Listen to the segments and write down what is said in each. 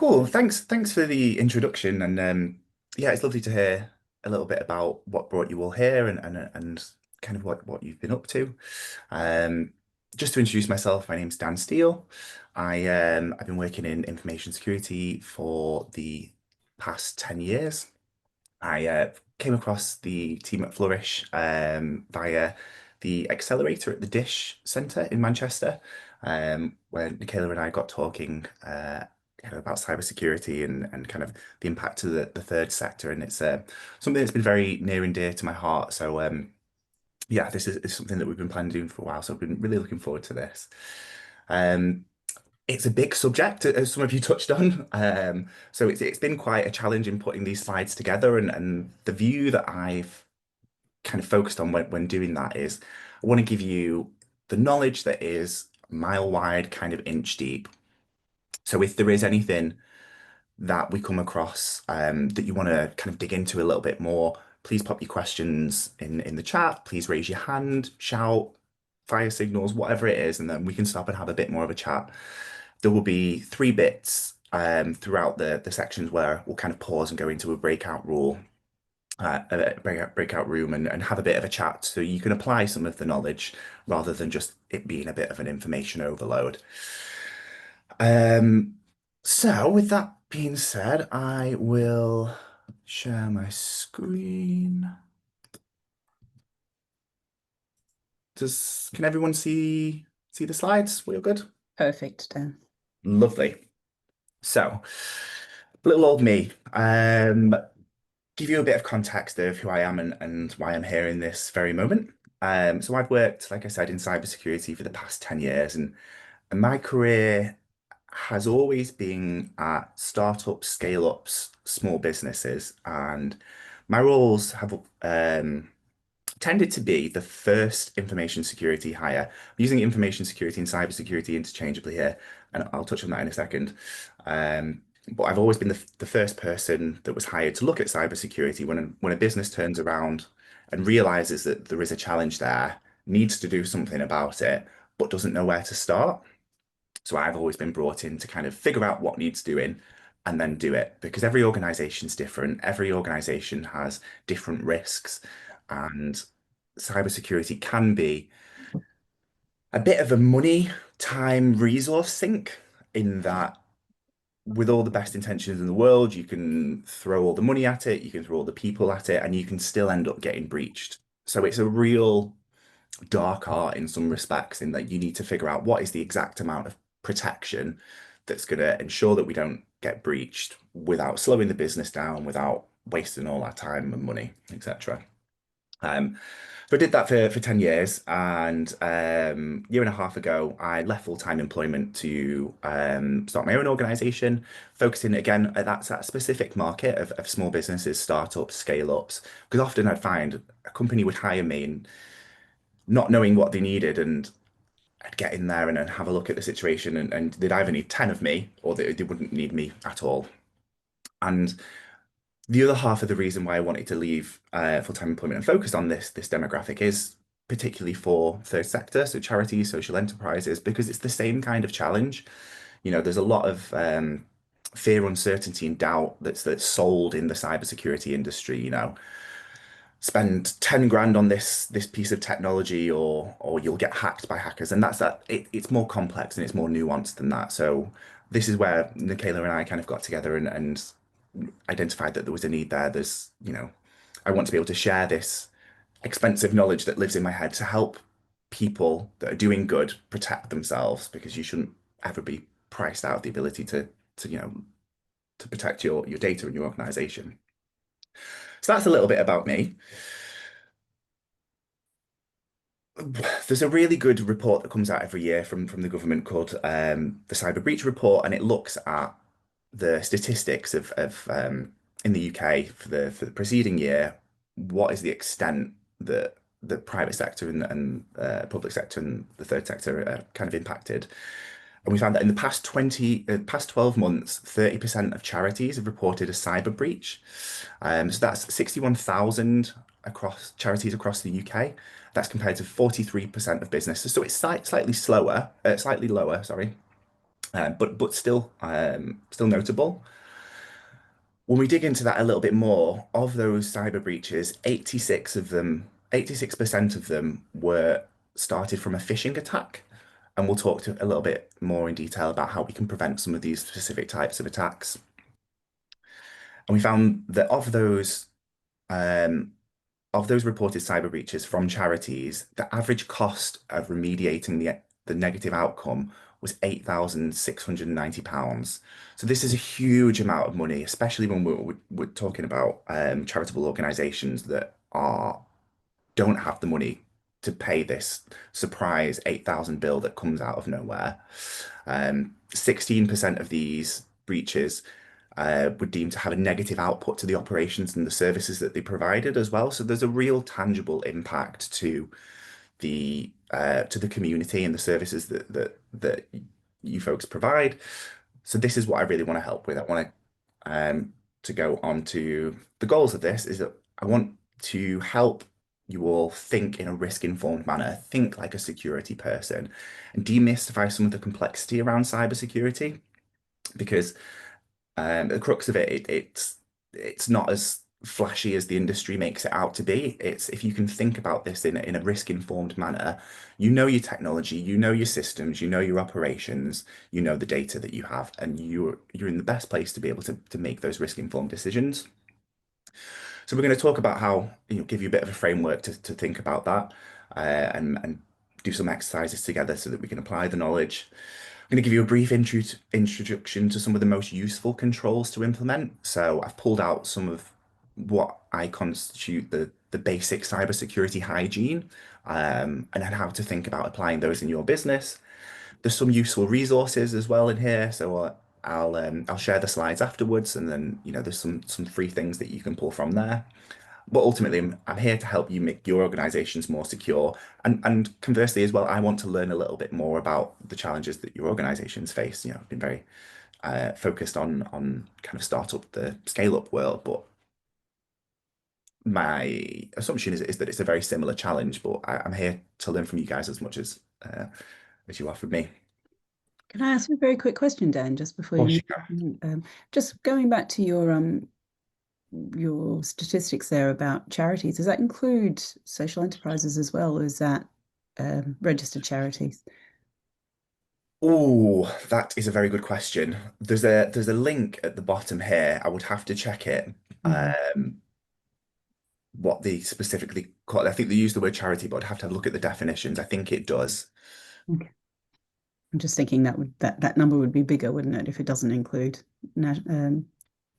Cool. Thanks for the introduction. And yeah, it's lovely to hear a little bit about what brought you all here and kind of what you've been up to. Um, just to introduce myself, my name's Dan Steele. I've been working in information security for the past 10 years. I came across the team at Flourish via the accelerator at the Dish Centre in Manchester, where Nicola and I got talking kind of about cybersecurity and kind of the impact of the third sector. And it's something that's been very near and dear to my heart. So yeah, this is something that we've been planning on doing for a while. So I've been really looking forward to this. Um, it's a big subject, as some of you touched on. So it's been quite a challenge in putting these slides together. And the view that I've kind of focused on when doing that is I want to give you the knowledge that is mile wide, kind of inch deep. So if there is anything that we come across that you want to kind of dig into a little bit more, please pop your questions in the chat. Please raise your hand, shout, fire signals, whatever it is, and then we can stop and have a bit more of a chat. There will be three bits throughout the sections where we'll kind of pause and go into a breakout room and have a bit of a chat so you can apply some of the knowledge rather than just it being a bit of an information overload. Um, so with that being said, I will share my screen. Can everyone see the slides? We're good? Perfect, Dan. Lovely. So, little old me. Give you a bit of context of who I am and why I'm here in this very moment. So I've worked, like I said, in cybersecurity for the past 10 years, and my career has always been at startups, scale-ups, small businesses, and my roles have tended to be the first information security hire. I'm using information security and cybersecurity interchangeably here, and I'll touch on that in a second. But I've always been the first person that was hired to look at cybersecurity when a business turns around and realizes that there is a challenge there, needs to do something about it, but doesn't know where to start. So I've always been brought in to kind of figure out what needs doing and then do it because every organization's different. Every organization has different risks, and cybersecurity can be a bit of a money, time, resource sink in that with all the best intentions in the world, you can throw all the money at it, you can throw all the people at it, and you can still end up getting breached. So it's a real dark art in some respects, in that you need to figure out what is the exact amount of protection that's going to ensure that we don't get breached without slowing the business down, without wasting all our time and money, etc. So I did that for 10 years, and year and a half ago, I left full-time employment to start my own organization, focusing again at that specific market of small businesses, startups, scale-ups, because often I'd find a company would hire me and not knowing what they needed, and I'd get in there and then have a look at the situation, and they'd either need 10 of me or they wouldn't need me at all. And the other half of the reason why I wanted to leave full-time employment and focus on this demographic is particularly for third sector, so charities, social enterprises, because it's the same kind of challenge. There's a lot of fear, uncertainty, and doubt that's sold in the cybersecurity industry. Spend 10 grand on this piece of technology or you'll get hacked by hackers, and it's more complex and it's more nuanced than that. So this is where Nicola and I kind of got together and identified that there was a need there. I want to be able to share this expensive knowledge that lives in my head to help people that are doing good protect themselves, because you shouldn't ever be priced out of the ability to protect your data in your organization. So that's a little bit about me. There's a really good report that comes out every year from the government called the Cyber Breach Report, and it looks at the statistics of in the UK for the preceding year. What is the extent that the private sector and public sector and the third sector are kind of impacted? And we found that in the past 12 months, 30% of charities have reported a cyber breach. So that's 61,000 across charities across the UK. That's compared to 43% of businesses. So it's slightly lower, sorry. but still notable. When we dig into that a little bit more, of those cyber breaches, 86% of them were started from a phishing attack. And we'll talk a little bit more in detail about how we can prevent some of these specific types of attacks. And we found that um, of those reported cyber breaches from charities, the average cost of remediating the negative outcome was £8,690. So this is a huge amount of money, especially when we're talking about charitable organisations that are don't have the money to pay this surprise 8,000 bill that comes out of nowhere. 16% of these breaches were deemed to have a negative output to the operations and the services that they provided as well. So there's a real tangible impact to the community and the services that you folks provide. So this is what I really want to help with. I want to go on to the goals of this is that I want to help you all think in a risk-informed manner, think like a security person, and demystify some of the complexity around cybersecurity. Because the crux of it's not as flashy as the industry makes it out to be. It's if you can think about this in a risk-informed manner, you know your technology, you know your systems, you know your operations, you know the data that you have, and you're in the best place to be able to make those risk-informed decisions. So we're going to talk about how, give you a bit of a framework to think about that, and do some exercises together so that we can apply the knowledge. I'm going to give you a brief introduction to some of the most useful controls to implement. So I've pulled out some of what I constitute the basic cybersecurity hygiene, and then how to think about applying those in your business. There's some useful resources as well in here, so I'll share the slides afterwards, and then there's some free things that you can pull from there. But ultimately, I'm here to help you make your organizations more secure. And conversely as well, I want to learn a little bit more about the challenges that your organizations face. I've been very focused on kind of startup, the scale up world, but my assumption is that it's a very similar challenge. But I'm here to learn from you guys as you are from me. Can I ask you a very quick question, Dan, just before Oh, you sure. move on? Just going back to your statistics there about charities, does that include social enterprises as well, or is that registered charities? Oh, that is a very good question. There's a link at the bottom here. I would have to check it. Mhm. What they specifically call it. I think they use the word charity, but I'd have to have a look at the definitions. I think it does. Okay. I'm just thinking that number would be bigger, wouldn't it, if it doesn't include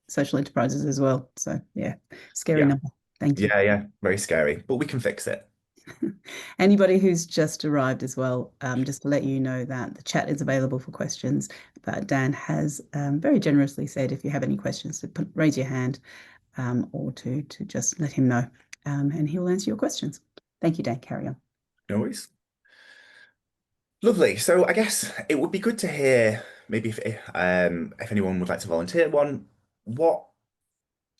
social enterprises as well? So yeah, scary Yeah. number. Thank you. Yeah. Very scary, but we can fix it. Anybody who's just arrived as well, just to let you know that the chat is available for questions. But Dan has very generously said if you have any questions to raise your hand, or to just let him know, and he'll answer your questions. Thank you, Dan. Carry on. No worries. Lovely. So I guess it would be good to hear maybe if anyone would like to volunteer one, what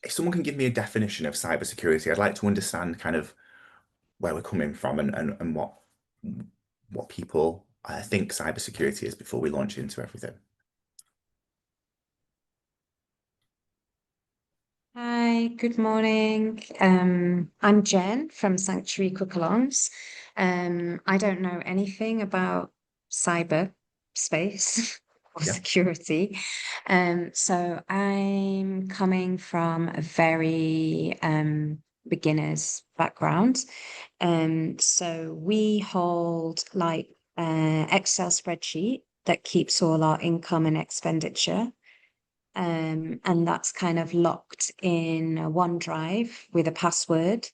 if someone can give me a definition of cybersecurity? I'd like to understand kind of where we're coming from and what people think cybersecurity is before we launch into everything. Hi, good morning. I'm Jen from Sanctuary Cook-alongs. I don't know anything about cyber space or Yeah. security. So I'm coming from a very beginner's background. So we hold like Excel spreadsheet that keeps all our income and expenditure. And that's kind of locked in a OneDrive with a password.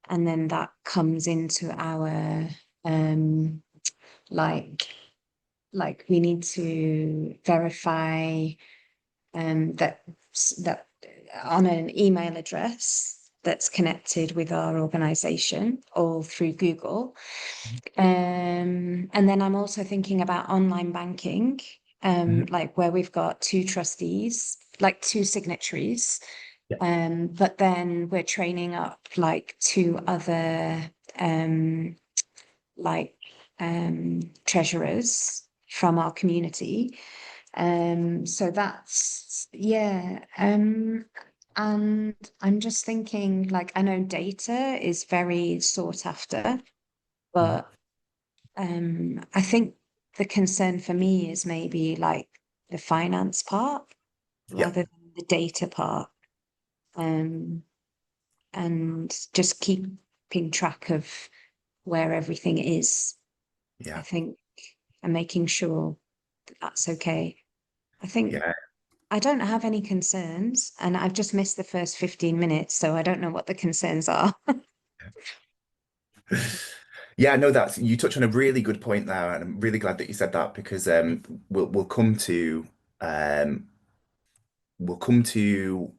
And then that comes into our um like we need to verify that that on an email address that's connected with our organization all through Google. And then I'm also thinking about online banking, Mhm. like where we've got two trustees, like two signatories. Yeah. But then we're training up like two other like treasurers from our community. So that's yeah. And I'm just thinking, like, I know data is very sought after, Mhm. but I think the concern for me is maybe like the finance part Yeah, rather than the data part. Um, and just keeping track of where everything is, I yeah, think, and making sure that that's okay. I think yeah. I don't have any concerns, and I've just missed the first 15 minutes, so I don't know what the concerns are. Yeah, no, that's you touch on a really good point there, and I'm really glad that you said that because we'll come to um we'll come to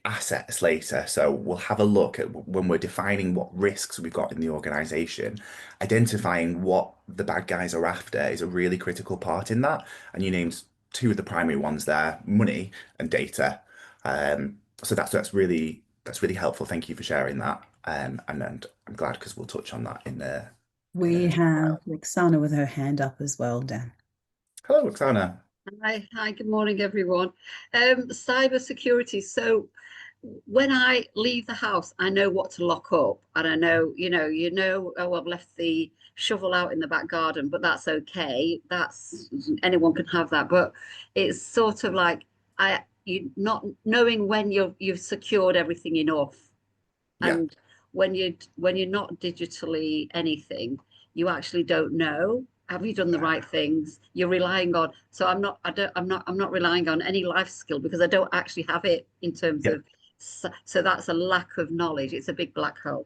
assets later. So we'll have a look at when we're defining what risks we've got in the organization, identifying what the bad guys are after is a really critical part in that. And you named two of the primary ones there, money and data. So that's really helpful. Thank you for sharing that. And I'm glad because we'll touch on that in We a have while. Roxana with her hand up as well, Dan. Hello, Roxana. Hi, good morning, everyone. Cybersecurity. So when I leave the house, I know what to lock up, and I know, oh, I've left the shovel out in the back garden, but that's okay. That's anyone can have that. But it's sort of like you not knowing when you've secured everything enough, Yeah, and when you're not digitally anything, you actually don't know, have you done the right things, you're relying on. So I'm not relying on any life skill because I don't actually have it in terms yeah. of. So that's a lack of knowledge. It's a big black hole.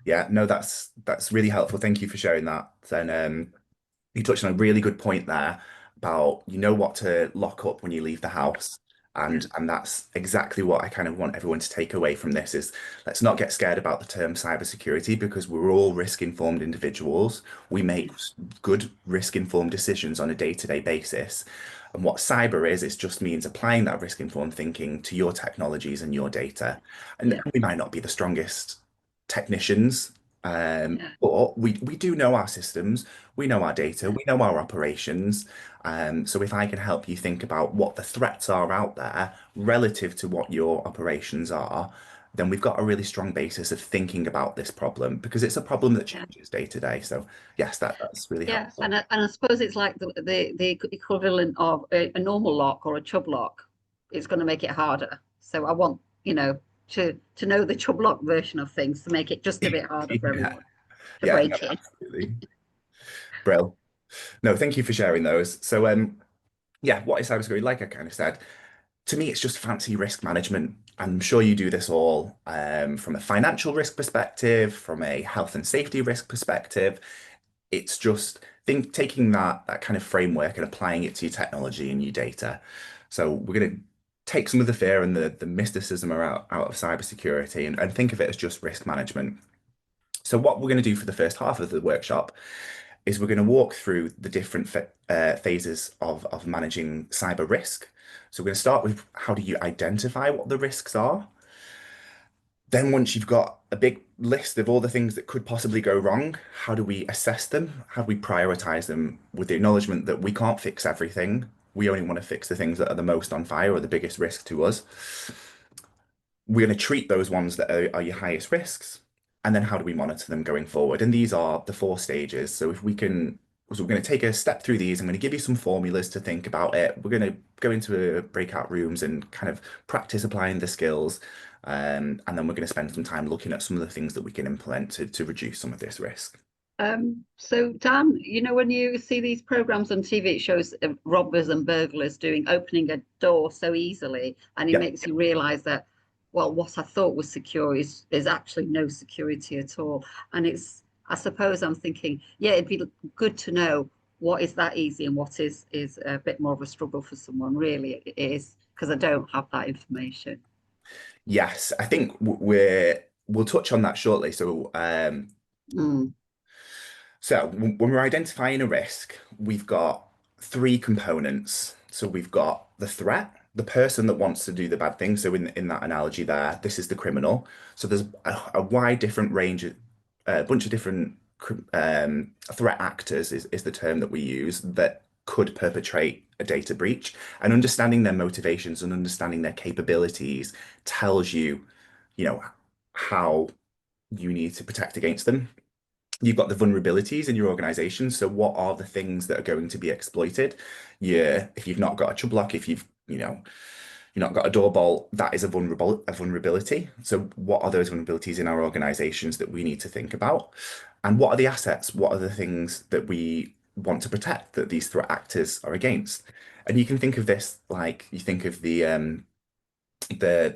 Yeah, no, that's really helpful. Thank you for sharing that. And you touched on a really good point there about you know what to lock up when you leave the house. Yeah, And that's exactly what I kind of want everyone to take away from this is let's not get scared about the term cybersecurity because we're all risk-informed individuals. We make yeah, good risk-informed decisions on a day-to-day basis. And what cyber is, it just means applying that risk-informed thinking to your technologies and your data. And yeah, we might not be the strongest technicians, yeah, but we do know our systems, we know our data, we know our operations. So if I can help you think about what the threats are out there relative to what your operations are, then we've got a really strong basis of thinking about this problem because it's a problem that yeah. changes day to day. So yes, that's really Yeah, helpful. and I suppose it's like the equivalent of a normal lock or a chub lock. It's going to make it harder. So I want, to know the chub lock version of things to make it just a bit harder for Yeah, everyone to yeah, no, break in. absolutely. Brill. No, thank you for sharing those. So yeah, what is cybersecurity? Like I kind of said, to me, it's just fancy risk management. I'm sure you do this all from a financial risk perspective, from a health and safety risk perspective. It's just taking that kind of framework and applying it to your technology and your data. So we're going to take some of the fear and the mysticism out of cybersecurity and think of it as just risk management. So what we're going to do for the first half of the workshop is we're going to walk through the different phases of managing cyber risk. So we're going to start with how do you identify what the risks are? Then once you've got a big list of all the things that could possibly go wrong, how do we assess them? How do we prioritize them with the acknowledgement that we can't fix everything? We only want to fix the things that are the most on fire or the biggest risk to us. We're going to treat those ones that are your highest risks, and then how do we monitor them going forward? And these are the four stages. So if we can, so we're going to take a step through these. I'm going to give you some formulas to think about it. We're going to go into breakout rooms and kind of practice applying the skills. And then we're going to spend some time looking at some of the things that we can implement to reduce some of this risk. So Dan, when you see these programs on TV, it shows robbers and burglars opening a door so easily, and it Yeah. makes you realize that, well, what I thought was secure is actually no security at all. And I suppose I'm thinking, yeah, it'd be good to know what is that easy and what is a bit more of a struggle for someone. Really, it is because I don't have that information. Yes, I think we'll touch on that shortly. Mm, So when we're identifying a risk, we've got three components. So we've got the threat, the person that wants to do the bad thing. So in that analogy there, this is the criminal. So there's a wide different range, a bunch of different threat actors is the term that we use that could perpetrate a data breach. And understanding their motivations and understanding their capabilities tells you, you know, how you need to protect against them. You've got the vulnerabilities in your organization. So what are the things that are going to be exploited? Yeah, if you've not got a chub lock, if you've not got a door bolt, that is a vulnerability. So what are those vulnerabilities in our organizations that we need to think about? And what are the assets? What are the things that we want to protect that these threat actors are against? And you can think of this like you think of the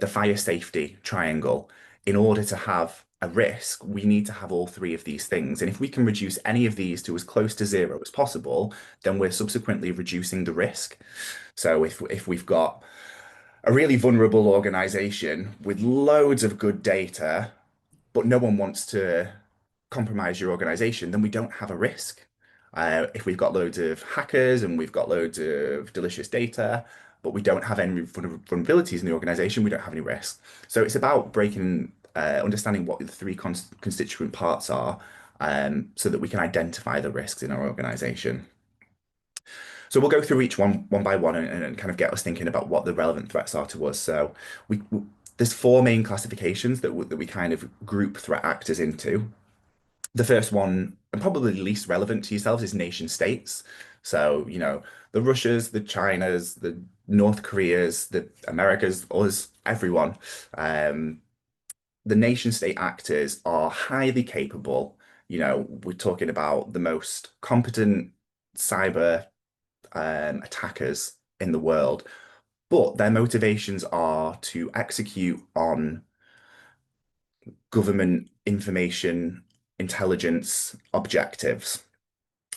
fire safety triangle. In order to have a risk, we need to have all three of these things. And if we can reduce any of these to as close to zero as possible, then we're subsequently reducing the risk. So if we've got a really vulnerable organization with loads of good data, but no one wants to compromise your organization, then we don't have a risk. If we've got loads of hackers and we've got loads of delicious data, but we don't have any vulnerabilities in the organization, we don't have any risk. So it's about understanding what the three constituent parts are, so that we can identify the risks in our organization. So we'll go through each one by one and kind of get us thinking about what the relevant threats are to us. So there's four main classifications that we kind of group threat actors into. The first one, and probably the least relevant to yourselves, is nation states. So, the Russias, the Chinas, the North Koreas, the Americas, us, everyone. The nation state actors are highly capable. We're talking about the most competent cyber attackers in the world, but their motivations are to execute on government information intelligence objectives.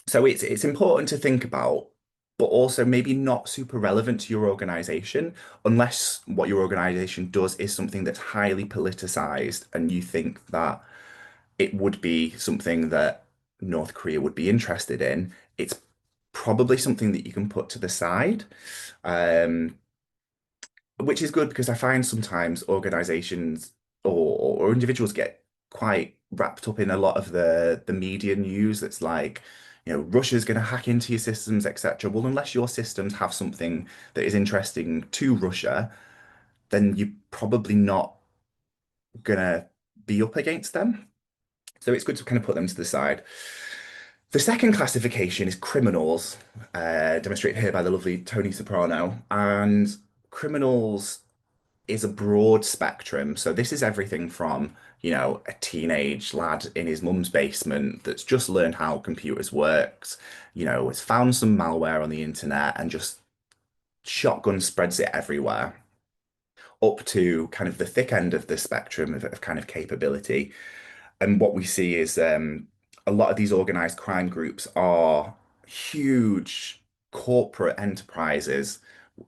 So it's important to think about, but also maybe not super relevant to your organization unless what your organization does is something that's highly politicized and you think that it would be something that North Korea would be interested in. It's probably something that you can put to the side. Um, which is good because I find sometimes organizations or individuals get quite wrapped up in a lot of the media news that's like, Russia's going to hack into your systems, etc. Well, unless your systems have something that is interesting to Russia, then you're probably not going to be up against them. So it's good to kind of put them to the side. The second classification is criminals, demonstrated here by the lovely Tony Soprano. And criminals is a broad spectrum. So this is everything from, a teenage lad in his mum's basement that's just learned how computers works, has found some malware on the internet and just shotgun spreads it everywhere, up to kind of the thick end of the spectrum of kind of capability. And what we see is a lot of these organized crime groups are huge corporate enterprises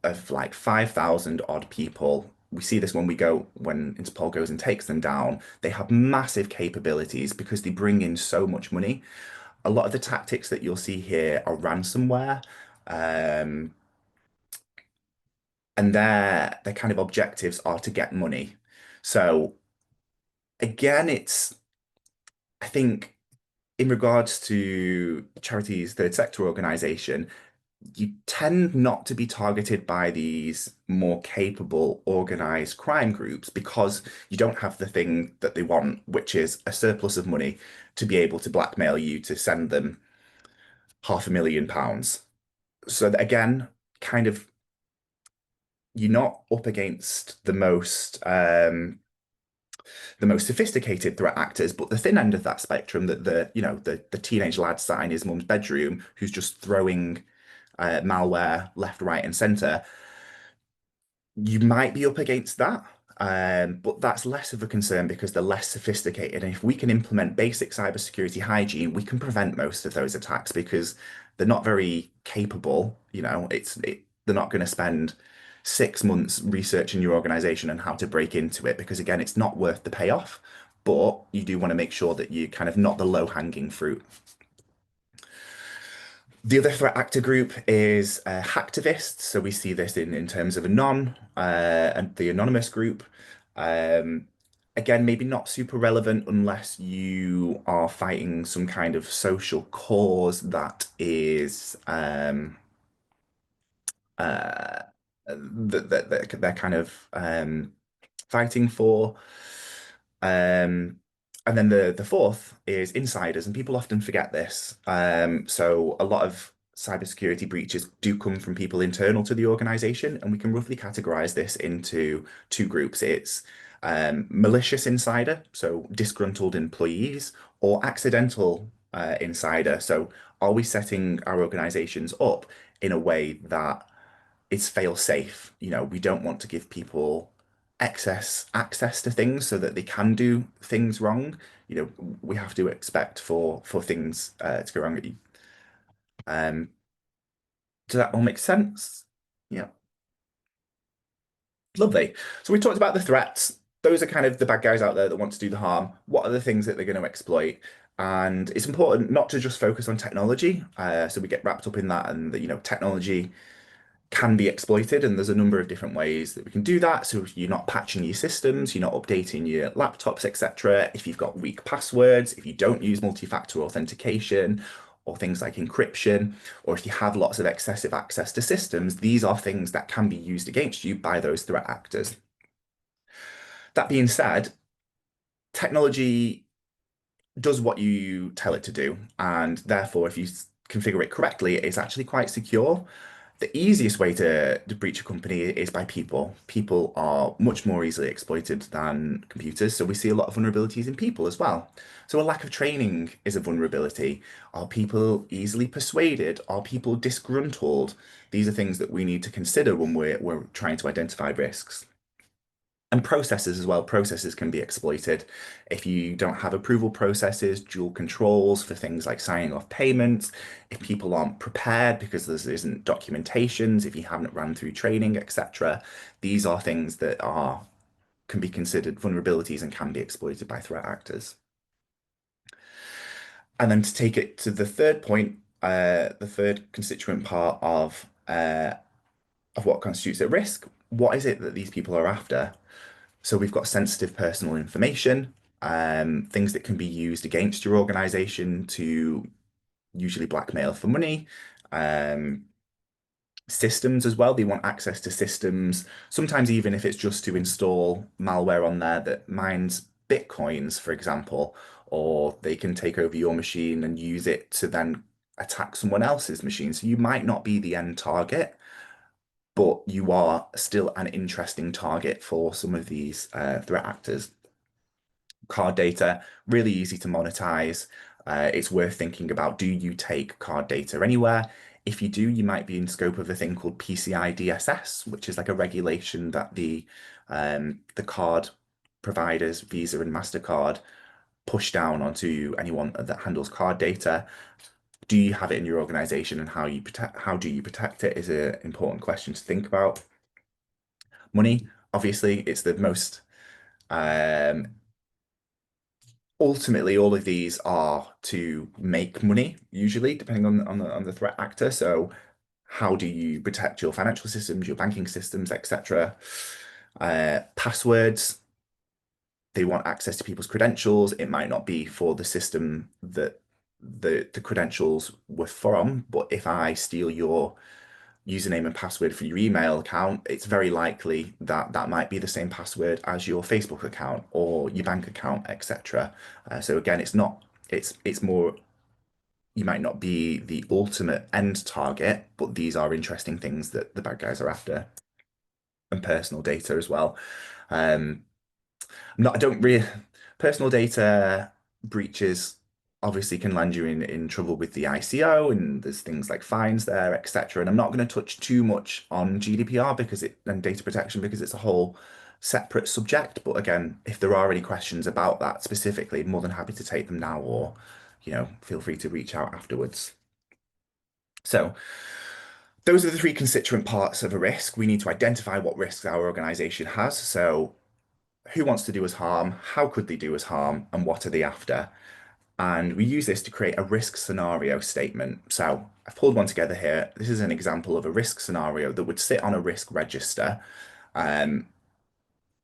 of like 5,000 odd people. We see this when Interpol goes and takes them down. They have massive capabilities because they bring in so much money. A lot of the tactics that you'll see here are ransomware, um, and their kind of objectives are to get money. So again, I think in regards to charities, third sector organization, you tend not to be targeted by these more capable organized crime groups because you don't have the thing that they want, which is a surplus of money to be able to blackmail you to send them £500,000. So that, again, kind of you're not up against the most sophisticated threat actors, but the thin end of that spectrum, that the teenage lad sat in his mum's bedroom who's just throwing malware left, right, and center, you might be up against that. But that's less of a concern because they're less sophisticated. And if we can implement basic cybersecurity hygiene, we can prevent most of those attacks because they're not very capable. They're not going to spend 6 months researching your organization and how to break into it because again, it's not worth the payoff. But you do want to make sure that you kind of not the low-hanging fruit. The other threat actor group is hacktivists. So we see this in terms of and the anonymous group. Um, Again, maybe not super relevant unless you are fighting some kind of social cause that is uh, that they're kind of fighting for. Um, and then the fourth is insiders, and people often forget this. So a lot of cybersecurity breaches do come from people internal to the organization, and we can roughly categorize this into two groups. It's malicious insider, so disgruntled employees, or accidental insider. So are we setting our organizations up in a way that is fail safe? You know, we don't want to give people excess access to things so that they can do things wrong. You know, we have to expect for things to go wrong. Um, does that all make sense? Yeah, lovely. So we talked about the threats. Those are kind of the bad guys out there that want to do the harm. What are the things that they're going to exploit? And it's important not to just focus on technology. So we get wrapped up in that, and you know, technology can be exploited, and there's a number of different ways that we can do that. So if you're not patching your systems, you're not updating your laptops, etc. If you've got weak passwords, if you don't use multi-factor authentication or things like encryption, or if you have lots of excessive access to systems, these are things that can be used against you by those threat actors. That being said, technology does what you tell it to do, and therefore, if you configure it correctly, it's actually quite secure. The easiest way to breach a company is by people. People are much more easily exploited than computers, so we see a lot of vulnerabilities in people as well. So a lack of training is a vulnerability. Are people easily persuaded? Are people disgruntled? These are things that we need to consider when we're trying to identify risks. And processes as well. Processes can be exploited if you don't have approval processes, dual controls for things like signing off payments, if people aren't prepared because there isn't documentations, if you haven't run through training, etc. These are things that are can be considered vulnerabilities and can be exploited by threat actors. And then to take it to the third point, the third constituent part of what constitutes a risk, what is it that these people are after? So we've got sensitive personal information, things that can be used against your organization to usually blackmail for money. Um, Systems as well. They want access to systems, sometimes even if it's just to install malware on there that mines bitcoins, for example, or they can take over your machine and use it to then attack someone else's machine. So you might not be the end target, but you are still an interesting target for some of these threat actors. Card data, really easy to monetize. It's worth thinking about, do you take card data anywhere? If you do, you might be in scope of a thing called PCI DSS, which is like a regulation that the card providers, Visa and MasterCard, push down onto anyone that handles card data. Do you have it in your organization, and how do you protect it is an important question to think about. Money, obviously, it's the most um, ultimately, all of these are to make money, usually, depending on the threat actor. So, how do you protect your financial systems, your banking systems, etc.? Passwords, they want access to people's credentials. It might not be for the system that the credentials were from, but if I steal your username and password for your email account, it's very likely that that might be the same password as your Facebook account or your bank account, etc. So again, it's more, you might not be the ultimate end target, but these are interesting things that the bad guys are after, and personal data as well. Um, I don't really, personal data breaches obviously can land you in trouble with the ICO, and there's things like fines there, etc. And I'm not going to touch too much on GDPR and data protection because it's a whole separate subject. But again, if there are any questions about that specifically, more than happy to take them now, or feel free to reach out afterwards. So those are the three constituent parts of a risk. We need to identify what risks our organization has. So who wants to do us harm, how could they do us harm, and what are they after? And we use this to create a risk scenario statement. So I've pulled one together here. This is an example of a risk scenario that would sit on a risk register. Um,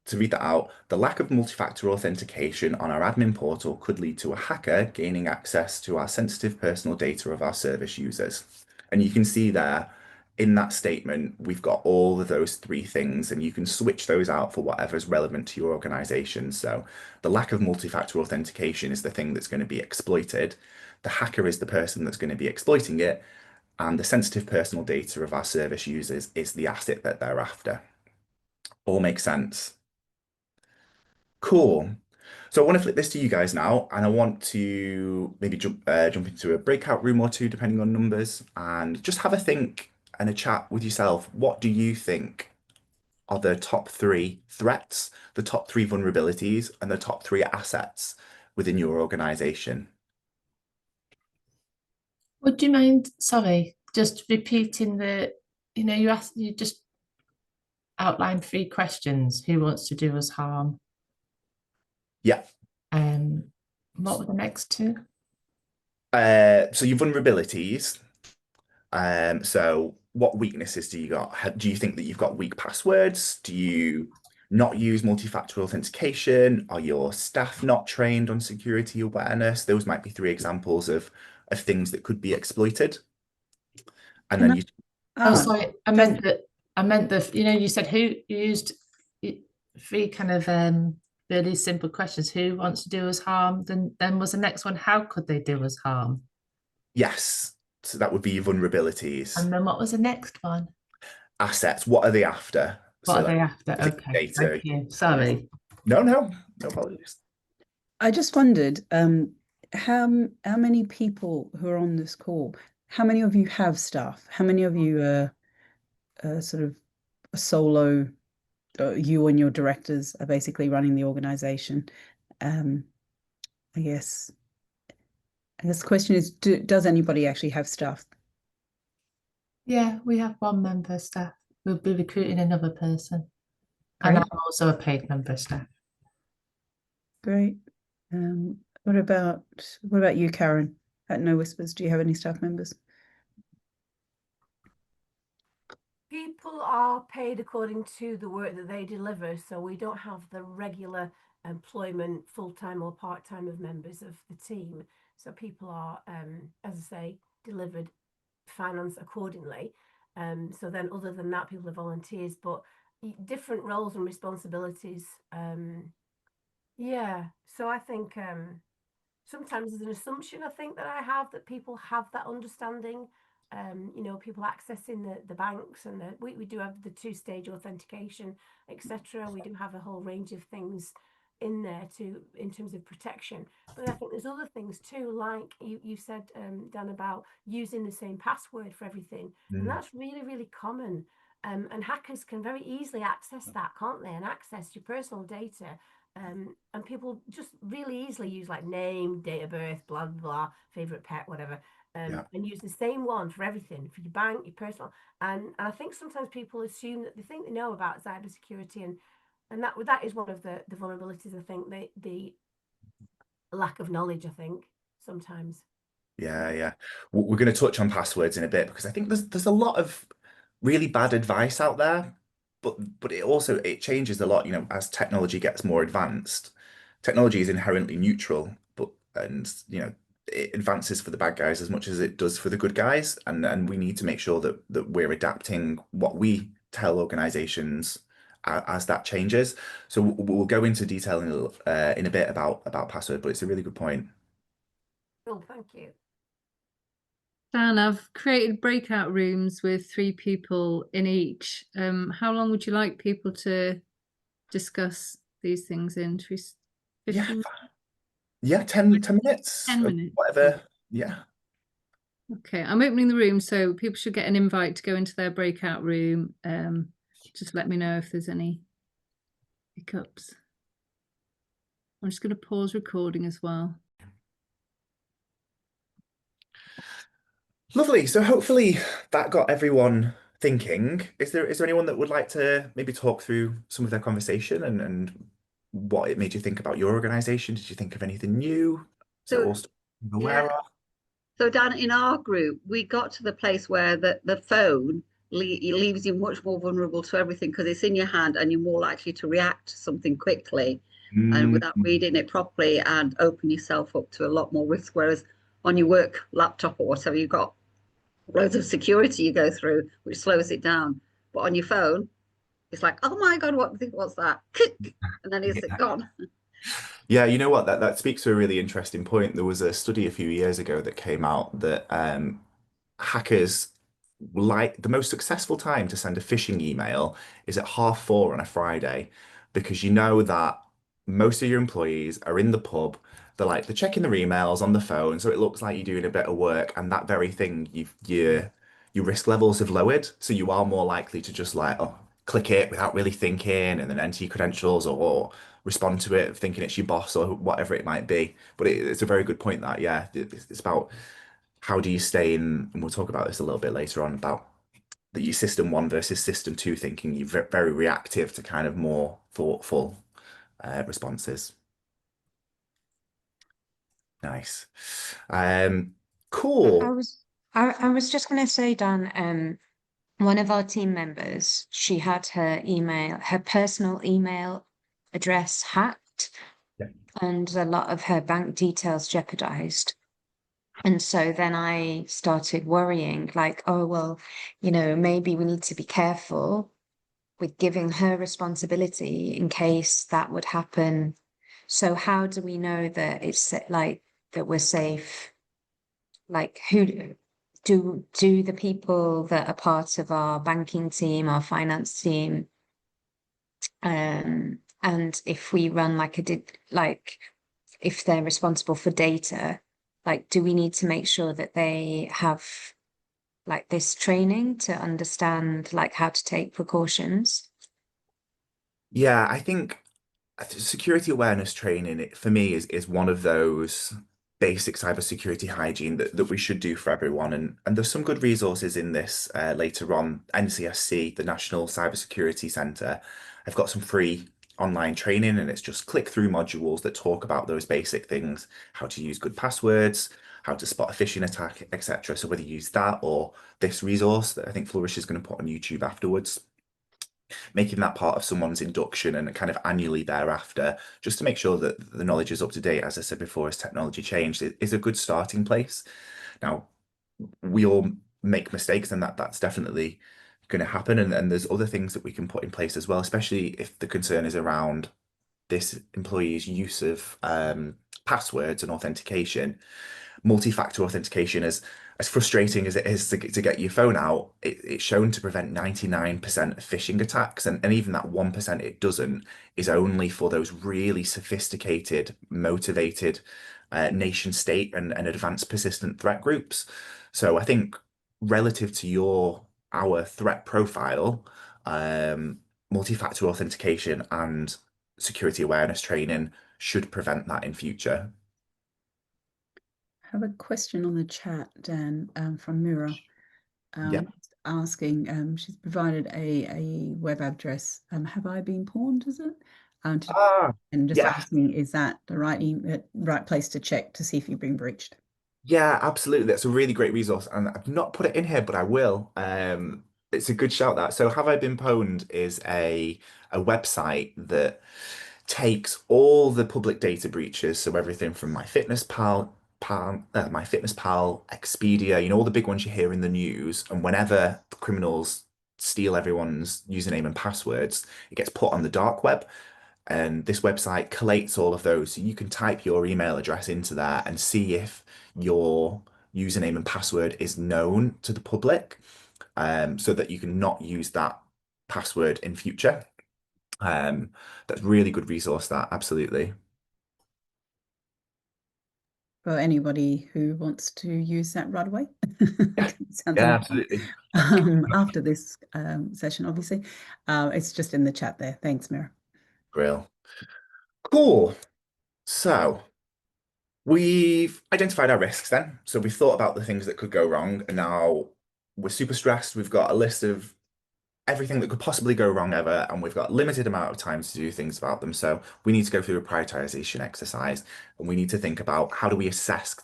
to read that out, the lack of multi-factor authentication on our admin portal could lead to a hacker gaining access to our sensitive personal data of our service users. And you can see there, in that statement, we've got all of those three things, and you can switch those out for whatever is relevant to your organization. So the lack of multi-factor authentication is the thing that's going to be exploited. The hacker is the person that's going to be exploiting it, and the sensitive personal data of our service users is the asset that they're after. All makes sense. Cool. So I want to flip this to you guys now, and I want to maybe jump into a breakout room or two, depending on numbers, and just have a think and a chat with yourself. What do you think are the top three threats, the top three vulnerabilities, and the top three assets within your organization? Would you mind, sorry, just repeating you just outlined three questions. Who wants to do us harm? Yeah. What were the next two? So your vulnerabilities. So what weaknesses do you got? Do you think that you've got weak passwords? Do you not use multi-factor authentication? Are your staff not trained on security awareness? Those might be three examples of things that could be exploited. And Can then I- you, Oh, Ah, sorry, I meant that, you said who used three kind of really simple questions. Who wants to do us harm? Then was the next one, how could they do us harm? yes, so that would be your vulnerabilities. And then what was the next one? Assets, what are they after? What So are they like after? particular Okay, thank data. you. Sorry. No apologies. I just wondered, how many people who are on this call, how many of you have staff? How many of you are sort of a solo, you and your directors are basically running the organization? Um, I guess the question is, does anybody actually have staff? Yeah, we have one member of staff. We'll be recruiting another person. And Great. I'm also a paid member of staff. Great. What about you, Karen? At No Whispers, do you have any staff members? People are paid according to the work that they deliver, so we don't have the regular employment, full-time or part-time, of members of the team. So people are, as I say, delivered finance accordingly. So then other than that, people are volunteers, but different roles and responsibilities. Yeah, so I think sometimes there's an assumption, I think, that I have, that people have that understanding. People accessing the banks, and we do have the two-stage authentication, etc. We do have a whole range of things in there in terms of protection. But I think there's other things too, like you said, Dan, about using the same password for everything, and that's really, really common. And hackers can very easily access that, can't they? And access your personal data. And people just really easily use like name, date of birth, blah, blah, blah, favorite pet, whatever, Yeah. and use the same one for everything, for your bank, your personal. And I think sometimes people assume that they think they know about cybersecurity, and that is one of the vulnerabilities. I think the lack of knowledge, I think, sometimes. Yeah. We're going to touch on passwords in a bit because I think there's a lot of really bad advice out there, but it changes a lot, as technology gets more advanced. Technology is inherently neutral, and it advances for the bad guys as much as it does for the good guys, and we need to make sure that we're adapting what we tell organizations as that changes. So we'll go into detail in a bit about password, but it's a really good point. Oh, thank you. Dan, I've created breakout rooms with 3 people in each. How long would you like people to discuss these things in? 15? Yeah, 10 minutes. 10 minutes. Whatever. Yeah. Okay, I'm opening the room, so people should get an invite to go into their breakout room. Just let me know if there's any hiccups. I'm just going to pause recording as well. Lovely. So hopefully that got everyone thinking. Is there anyone that would like to maybe talk through some of their conversation and what it made you think about your organization? Did you think of anything new? Is it all stuff you're aware of? So Dan, in our group, we got to the place where the phone leaves you much more vulnerable to everything because it's in your hand and you're more likely to react to something quickly and without reading it properly and open yourself up to a lot more risk. Whereas on your work laptop or whatever, you've got loads of security you go through, which slows it down. But on your phone, it's like, oh my God, what's that? And then it's gone. Yeah, you know what? That speaks to a really interesting point. There was a study a few years ago that came out that hackers like the most successful time to send a phishing email is at 4:30 on a Friday, because you know that most of your employees are in the pub. They're checking their emails on the phone, so it looks like you're doing a bit of work, and that very thing your risk levels have lowered, so you are more likely to just click it without really thinking, and then enter your credentials or respond to it thinking it's your boss or whatever it might be. But it's a very good point that, yeah, it's about how do you stay in, and we'll talk about this a little bit later on about that you system one versus system two thinking. You're very reactive to kind of more thoughtful responses. Nice. I Cool. was I was just going to say, Dan, one of our team members, she had her personal email address hacked Yeah. and a lot of her bank details jeopardized. And so then I started worrying, like, oh, well, maybe we need to be careful with giving her responsibility in case that would happen. So how do we know that it's like that we're safe? Like, who do the people that are part of our banking team, our finance team, and if we run like if they're responsible for data, like, do we need to make sure that they have like this training to understand like how to take precautions? Yeah, I think security awareness training for me is one of those basic cybersecurity hygiene that we should do for everyone. And there's some good resources in this later on. NCSC, the National Cybersecurity Centre, I've got some free online training, and it's just click through modules that talk about those basic things, how to use good passwords, how to spot a phishing attack, etc. So whether you use that or this resource that I think Flourish is going to put on YouTube afterwards, making that part of someone's induction and kind of annually thereafter, just to make sure that the knowledge is up to date, as I said before, as technology changed, it is a good starting place. Now, we all make mistakes, and that's definitely going to happen. And there's other things that we can put in place as well, especially if the concern is around this employee's use of passwords and authentication. Multi-factor authentication, as frustrating as it is to get your phone out, it's shown to prevent 99% of phishing attacks, and even that 1% it doesn't is only for those really sophisticated, motivated nation state and advanced persistent threat groups. So I think relative to our threat profile, multi-factor authentication and security awareness training should prevent that in future. I have a question on the chat, Dan, from Mira, Yeah. asking, she's provided a web address. Have I been pawned, is it? Ah, And just yeah. asking, is that the right place to check to see if you've been breached? Yeah, absolutely. That's a really great resource, and I've not put it in here, but I will. It's a good shout that. So, Have I Been Pwned is a website that takes all the public data breaches, so everything from MyFitnessPal, Expedia, all the big ones you hear in the news, and whenever the criminals steal everyone's username and passwords, it gets put on the dark web. And this website collates all of those. So you can type your email address into there and see if your username and password is known to the public, so that you can not use that password in future. Um, that's really good resource, that, absolutely. For anybody who wants to use that right away. Sounds Yeah, like absolutely. after this session, obviously. It's just in the chat there. Thanks, Mira. Grill. Cool. So we've identified our risks then. So we've thought about the things that could go wrong, and now we're super stressed. We've got a list of everything that could possibly go wrong ever, and we've got limited amount of time to do things about them. So we need to go through a prioritization exercise, and we need to think about how do we assess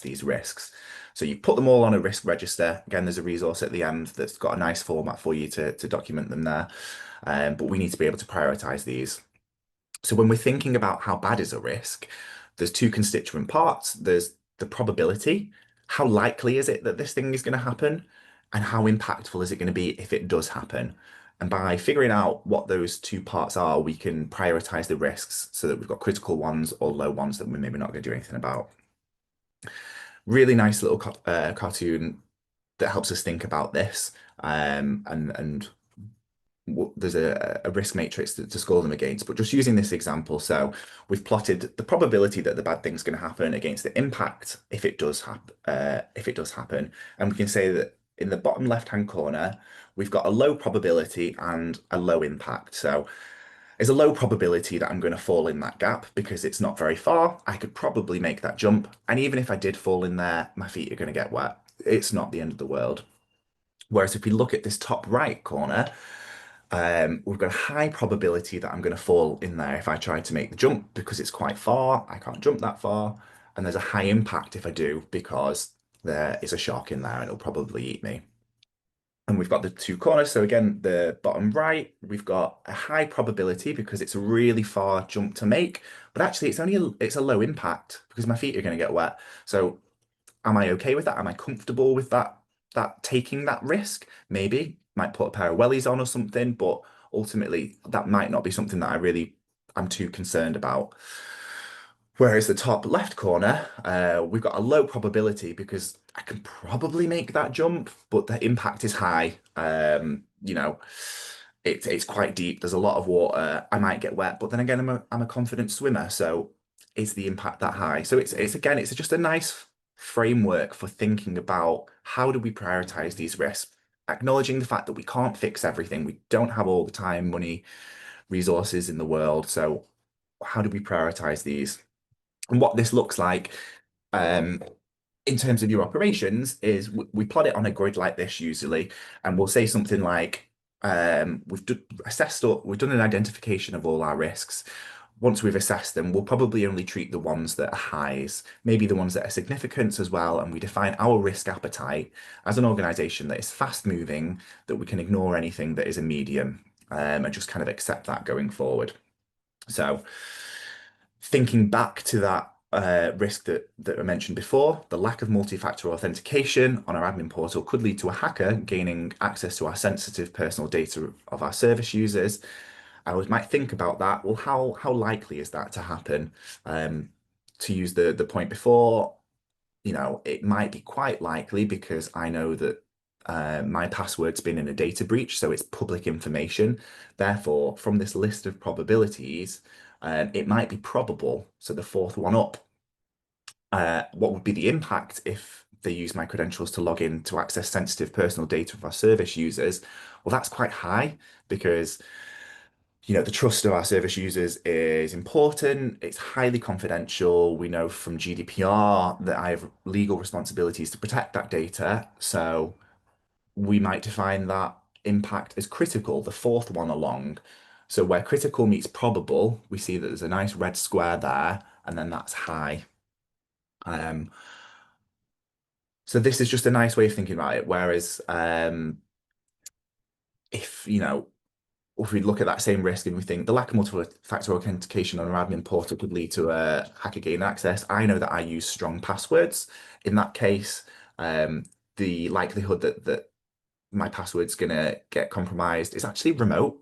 these risks. So you put them all on a risk register. Again, there's a resource at the end that's got a nice format for you to document them there. But we need to be able to prioritize these. So when we're thinking about how bad is a risk, there's two constituent parts. There's the probability, how likely is it that this thing is going to happen? And how impactful is it going to be if it does happen? And by figuring out what those two parts are, we can prioritize the risks so that we've got critical ones or low ones that we're maybe not going to do anything about. Really nice little cartoon that helps us think about this. And there's a risk matrix to score them against, but just using this example, so we've plotted the probability that the bad thing's going to happen against the impact if it does happen, and we can say that in the bottom left-hand corner, we've got a low probability and a low impact. So there's a low probability that I'm going to fall in that gap because it's not very far. I could probably make that jump, and even if I did fall in there, my feet are going to get wet. It's not the end of the world. Whereas if we look at this top right corner, we've got a high probability that I'm going to fall in there if I try to make the jump because it's quite far. I can't jump that far. And there's a high impact if I do because there is a shark in there and it'll probably eat me. And we've got the two corners. So again, the bottom right, we've got a high probability because it's a really far jump to make, but actually it's a low impact because my feet are going to get wet. So am I okay with that? Am I comfortable with that taking that risk? Maybe might put a pair of wellies on or something, but ultimately that might not be something that I'm too concerned about. Whereas the top left corner, we've got a low probability because I can probably make that jump, but the impact is high. It's quite deep. There's a lot of water. I might get wet, but then again, I'm a confident swimmer, so is the impact that high? So it's just a nice framework for thinking about how do we prioritize these risks, acknowledging the fact that we can't fix everything. We don't have all the time, money, resources in the world. So how do we prioritize these? And what this looks like um, in terms of your operations is we plot it on a grid like this usually, and we'll say something like, we've done an identification of all our risks. Once we've assessed them, we'll probably only treat the ones that are highs, maybe the ones that are significant as well, and we define our risk appetite as an organization that is fast moving, that we can ignore anything that is a medium, and just kind of accept that going forward. So thinking back to that risk that I mentioned before, the lack of multi-factor authentication on our admin portal could lead to a hacker gaining access to our sensitive personal data of our service users. I might think about that. Well, how likely is that to happen? To use the point before, it might be quite likely because I know that my password's been in a data breach, so it's public information. Therefore, from this list of probabilities, it might be probable. So the fourth one up, what would be the impact if they use my credentials to log in to access sensitive personal data of our service users? Well, that's quite high because the trust of our service users is important. It's highly confidential. We know from GDPR that I have legal responsibilities to protect that data. So we might define that impact as critical, the fourth one along. So where critical meets probable, we see that there's a nice red square there, and then that's high. So this is just a nice way of thinking about it. Whereas if if we look at that same risk and we think the lack of multi-factor authentication on our admin portal could lead to a hacker gain access, I know that I use strong passwords. In that case, the likelihood that my password's going to get compromised is actually remote.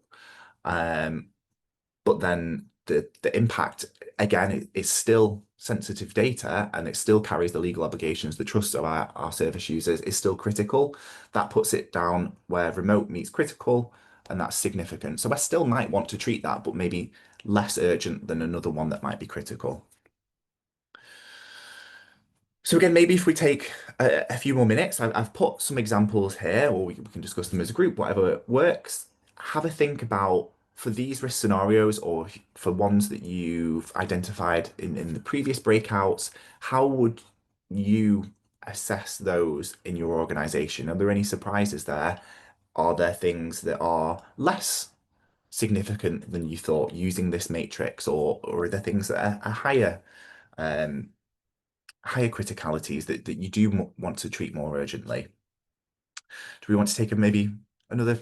But then the impact, again, is still sensitive data and it still carries the legal obligations. The trust of our service users is still critical. That puts it down where remote meets critical, and that's significant. So I still might want to treat that, but maybe less urgent than another one that might be critical. So again, maybe if we take a few more minutes, I've put some examples here, or we can discuss them as a group, whatever works. Have a think about for these risk scenarios or for ones that you've identified in the previous breakouts, how would you assess those in your organization? Are there any surprises there? Are there things that are less significant than you thought using this matrix, or are there things that are higher criticalities that you do want to treat more urgently? Do we want to take maybe another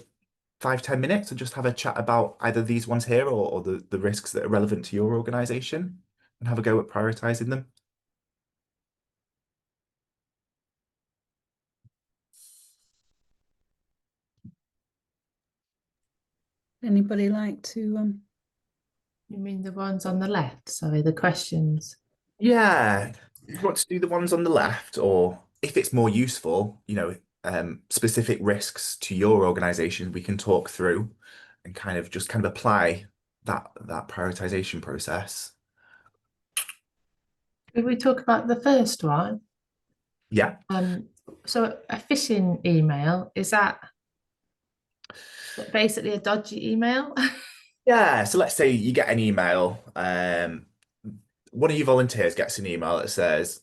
5-10 minutes and just have a chat about either these ones here or the risks that are relevant to your organization and have a go at prioritizing them? Anybody like to You mean the ones on the left? Sorry, the questions. Yeah, you want to do the ones on the left, or if it's more useful, specific risks to your organization, we can talk through and kind of apply that prioritization process. Could we talk about the first one? Yeah. So a phishing email, is that basically a dodgy email? Yeah, so let's say you get an email, one of your volunteers gets an email that says,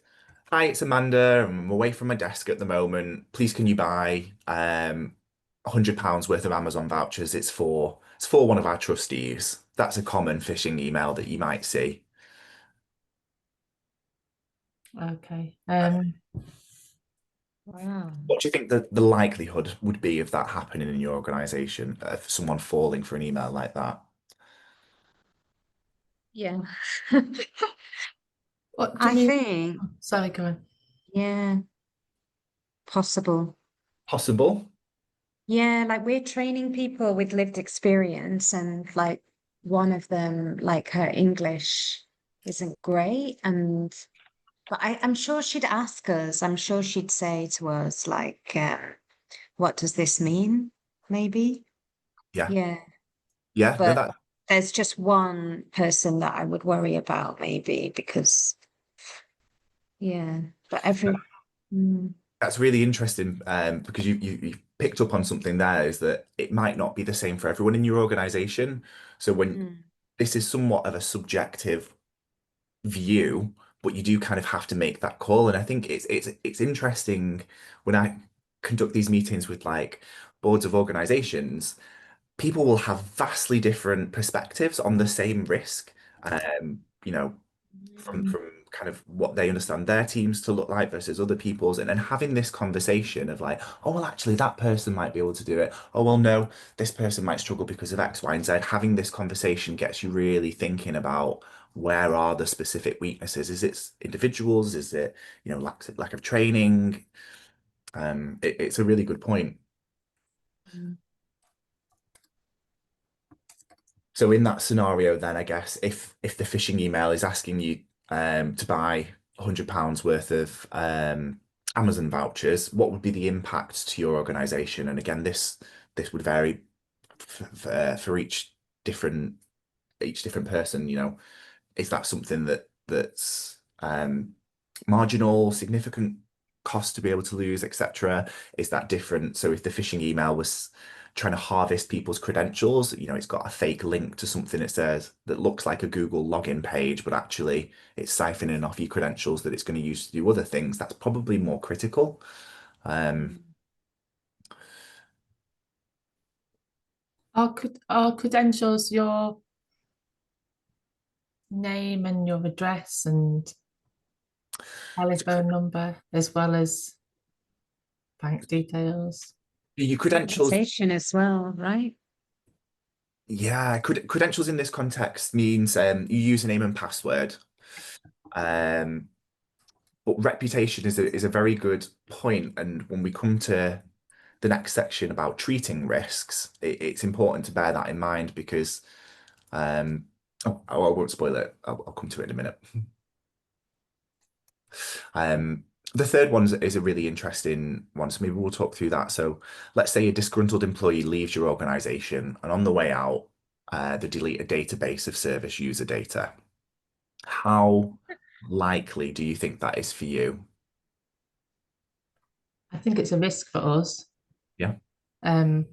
"Hi, it's Amanda. I'm away from my desk at the moment. Please can you buy £100 worth of Amazon vouchers? It's for one of our trustees." That's a common phishing email that you might see. Okay. Wow. What do you think the likelihood would be of that happening in your organization, of someone falling for an email like that? Yeah. What do you I mean? think, Sorry, go on. yeah, possible. Possible? Yeah, like we're training people with lived experience, and like one of them, like her English isn't great. And but I'm sure she'd ask us, I'm sure she'd say to us, like, what does this mean? Maybe. Yeah. Yeah. Yeah, no, But that there's just one person that I would worry about, maybe, because yeah, but mm, that's really interesting, because you picked up on something there, is that it might not be the same for everyone in your organization. So when mm, this is somewhat of a subjective view, but you do kind of have to make that call. And I think it's interesting when I conduct these meetings with like boards of organizations, people will have vastly different perspectives on the same risk. You know, mm, from kind of what they understand their teams to look like versus other people's, and then having this conversation of like, oh well, actually that person might be able to do it. Oh well, no, this person might struggle because of X, Y, and Z. Having this conversation gets you really thinking about where are the specific weaknesses. Is it individuals? Is it, lack of training? It's a really good point. mm. So in that scenario, then I guess if the phishing email is asking you to buy £100 worth of Amazon vouchers, what would be the impact to your organization? And again, this would vary for each different person. Is that something that's marginal, significant cost to be able to lose, etc.? Is that different? So if the phishing email was trying to harvest people's credentials, it's got a fake link to something it says that looks like a Google login page, but actually it's siphoning off your credentials that it's going to use to do other things. That's probably more critical. Um, Are credentials your name and your address and telephone number as well as bank details? your credentials, Reputation as well, right? yeah, credentials in this context means your username and password. Um, But reputation is a very good point. And when we come to the next section about treating risks, it's important to bear that in mind because, I won't spoil it. I'll come to it in a minute. Um, the third one is a really interesting one, so maybe we'll talk through that. So let's say a disgruntled employee leaves your organization and on the way out, they delete a database of service user data. How likely do you think that is for you? I think it's a risk for us. Yeah. Um,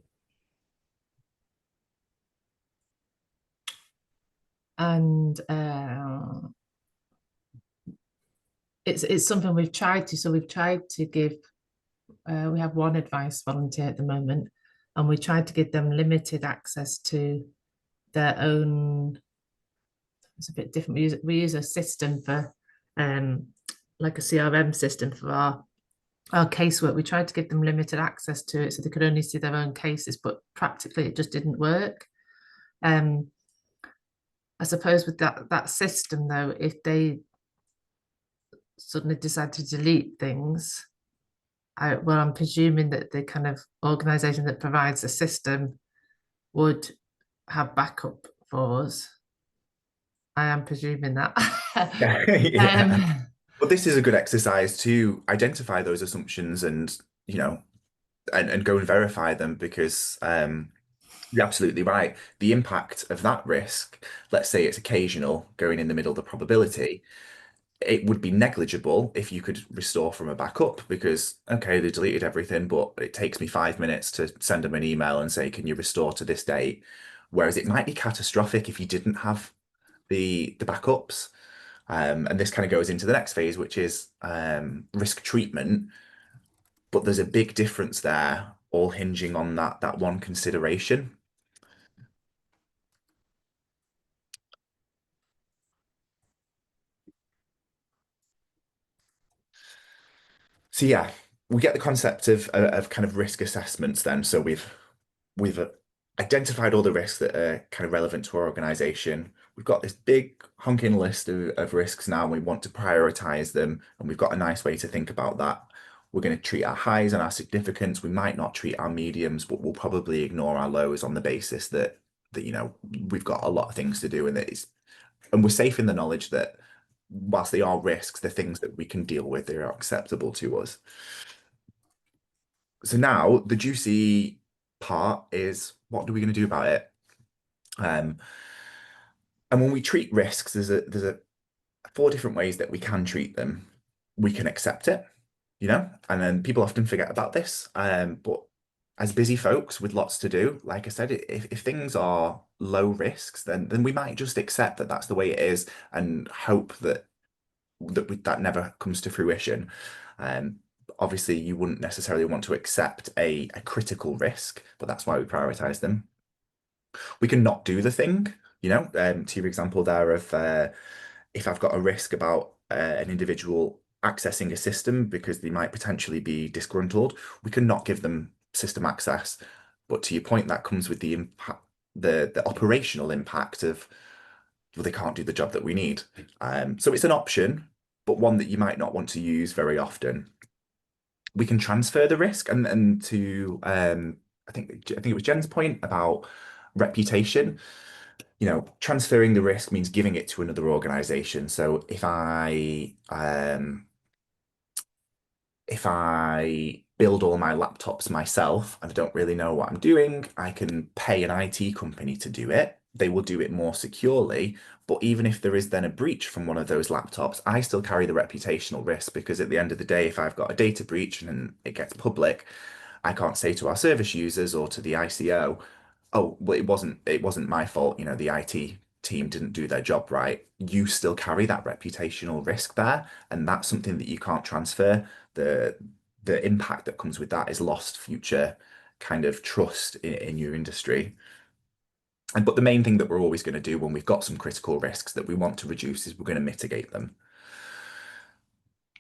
and it's something we've tried to. So we've tried to give. We have one advice volunteer at the moment, and we tried to give them limited access to their own. It's a bit different. We use a system for, like a CRM system for our casework. We tried to give them limited access to it so they could only see their own cases, but practically it just didn't work. I suppose with that system though, if they suddenly decide to delete things, well, I'm presuming that the kind of organization that provides the system would have backup for us. I am presuming that. Yeah. But this is a good exercise to identify those assumptions and, and go and verify them because you're absolutely right. The impact of that risk, let's say it's occasional, going in the middle of the probability, it would be negligible if you could restore from a backup because, okay, they deleted everything, but it takes me 5 minutes to send them an email and say, can you restore to this date? Whereas it might be catastrophic if you didn't have the backups. And this kind of goes into the next phase, which is risk treatment. But there's a big difference there, all hinging on that one consideration. So yeah, we get the concept of kind of risk assessments then. So we've identified all the risks that are kind of relevant to our organization. We've got this big honking list of risks now, and we want to prioritize them. And we've got a nice way to think about that. We're going to treat our highs and our significance. We might not treat our mediums, but we'll probably ignore our lows on the basis that we've got a lot of things to do, and we're safe in the knowledge that whilst they are risks, they're things that we can deal with. They are acceptable to us. So now the juicy part is what are we going to do about it? And when we treat risks, there's a 4 different ways that we can treat them. We can accept it, and then people often forget about this. But as busy folks with lots to do, like I said, if things are low risks, then we might just accept that that's the way it is and hope that never comes to fruition. Obviously, you wouldn't necessarily want to accept a critical risk, but that's why we prioritize them. We can not do the thing, to your example there of if I've got a risk about an individual accessing a system because they might potentially be disgruntled, we can not give them system access. But to your point, that comes with the impact, the operational impact of, well, they can't do the job that we need. So it's an option, but one that you might not want to use very often. We can transfer the risk and to I think it was Jen's point about reputation. Transferring the risk means giving it to another organization. So if I build all my laptops myself and I don't really know what I'm doing, I can pay an IT company to do it. They will do it more securely. But even if there is then a breach from one of those laptops, I still carry the reputational risk because at the end of the day, if I've got a data breach and it gets public, I can't say to our service users or to the ICO, oh, well, it wasn't my fault, the IT team didn't do their job right. You still carry that reputational risk there, and that's something that you can't transfer. The impact that comes with that is lost future kind of trust in your industry. But the main thing that we're always going to do when we've got some critical risks that we want to reduce is we're going to mitigate them.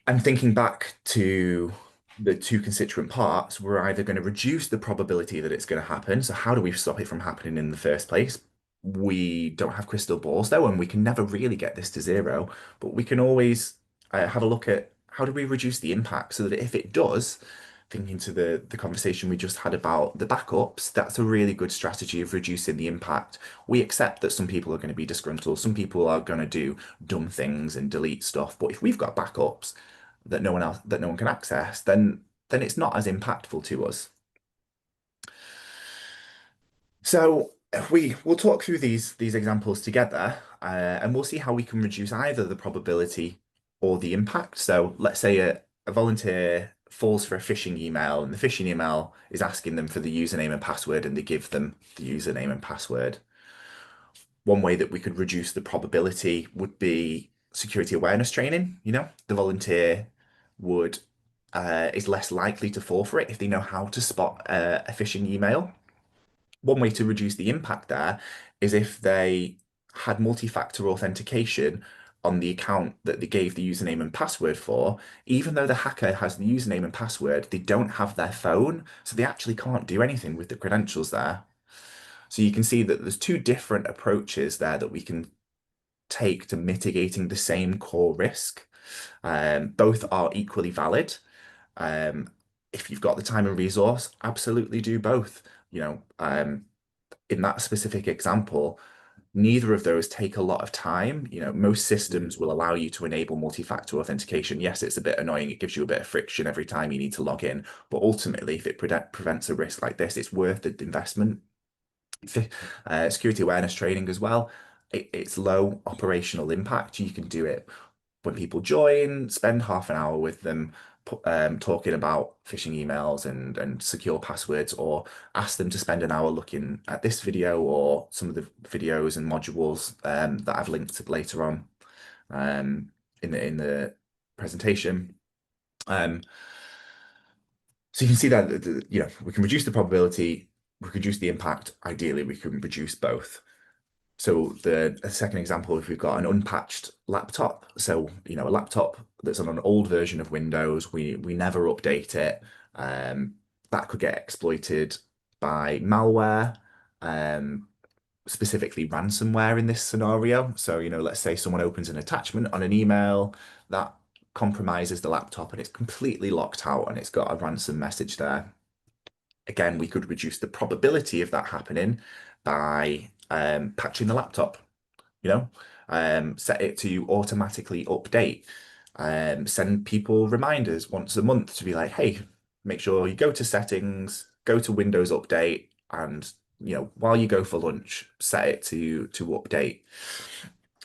And thinking back to the 2 constituent parts, we're either going to reduce the probability that it's going to happen. So how do we stop it from happening in the first place? We don't have crystal balls though, and we can never really get this to zero, but we can always have a look at how do we reduce the impact so that if it does, thinking to the conversation we just had about the backups, that's a really good strategy of reducing the impact. We accept that some people are going to be disgruntled, some people are going to do dumb things and delete stuff, but if we've got backups, that no one can access, then it's not as impactful to us. So we'll talk through these examples together, and we'll see how we can reduce either the probability or the impact. So let's say a volunteer falls for a phishing email, and the phishing email is asking them for the username and password, and they give them the username and password. One way that we could reduce the probability would be security awareness training. The volunteer would is less likely to fall for it if they know how to spot a phishing email. One way to reduce the impact there is if they had multi-factor authentication on the account that they gave the username and password for, even though the hacker has the username and password, they don't have their phone, so they actually can't do anything with the credentials there. So you can see that there's 2 different approaches there that we can take to mitigating the same core risk. Both are equally valid. If you've got the time and resource, absolutely do both. in that specific example, neither of those take a lot of time. You know, most systems will allow you to enable multi-factor authentication. Yes, it's a bit annoying. It gives you a bit of friction every time you need to log in. But ultimately, if it prevents a risk like this, it's worth the investment. Security awareness training as well. It's low operational impact. You can do it when people join, spend half an hour with them, talking about phishing emails and secure passwords, or ask them to spend an hour looking at this video or some of the videos and modules that I've linked later on in the presentation. So you can see that you know, we can reduce the probability, we can reduce the impact. Ideally, we can reduce both. So the second example, if we've got an unpatched laptop, so you know, a laptop that's on an old version of Windows, we never update it, that could get exploited by malware, specifically ransomware in this scenario. So, you know, let's say someone opens an attachment on an email that compromises the laptop and it's completely locked out and it's got a ransom message there. Again, we could reduce the probability of that happening by patching the laptop, you know, set it to automatically update, send people reminders once a month to be like, hey, make sure you go to settings, go to Windows Update, and you know, while you go for lunch, set it to update.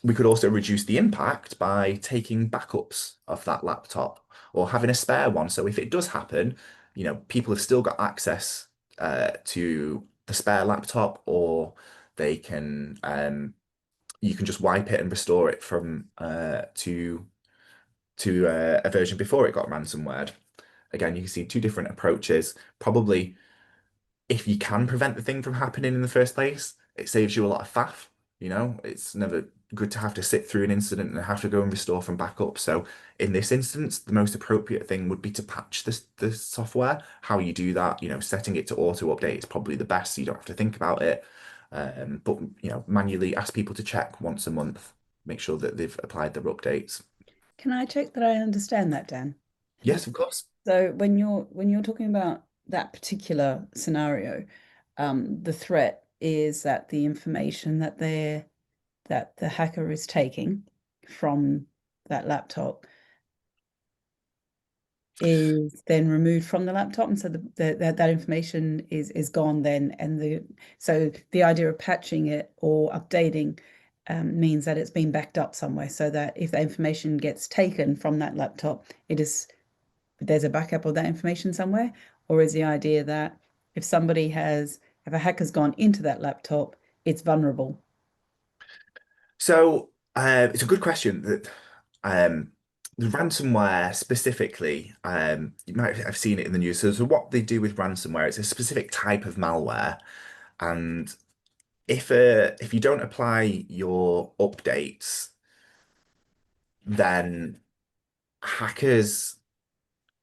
We could also reduce the impact by taking backups of that laptop or having a spare one. So if it does happen, you know, people have still got access to the spare laptop, or they can you can just wipe it and restore it from to a version before it got ransomware. Again, you can see two different approaches. Probably, if you can prevent the thing from happening in the first place, it saves you a lot of faff. You know, it's never good to have to sit through an incident and have to go and restore from backup. So in this instance, the most appropriate thing would be to patch the software. How you do that, you know, setting it to auto update is probably the best, so you don't have to think about it. But you know, manually ask people to check once a month, make sure that they've applied their updates. Can I check that I understand that, Dan? Yes, of course. So when you're talking about that particular scenario, the threat is that the information that the hacker is taking from that laptop is then removed from the laptop, and so that information is gone then, and so the idea of patching it or updating means that it's been backed up somewhere, so that if the information gets taken from that laptop, there's a backup of that information somewhere. Or is the idea that if a hacker's gone into that laptop, it's vulnerable? So it's a good question. That the ransomware specifically, you might have seen it in the news. So what they do with ransomware, it's a specific type of malware, and if you don't apply your updates, then hackers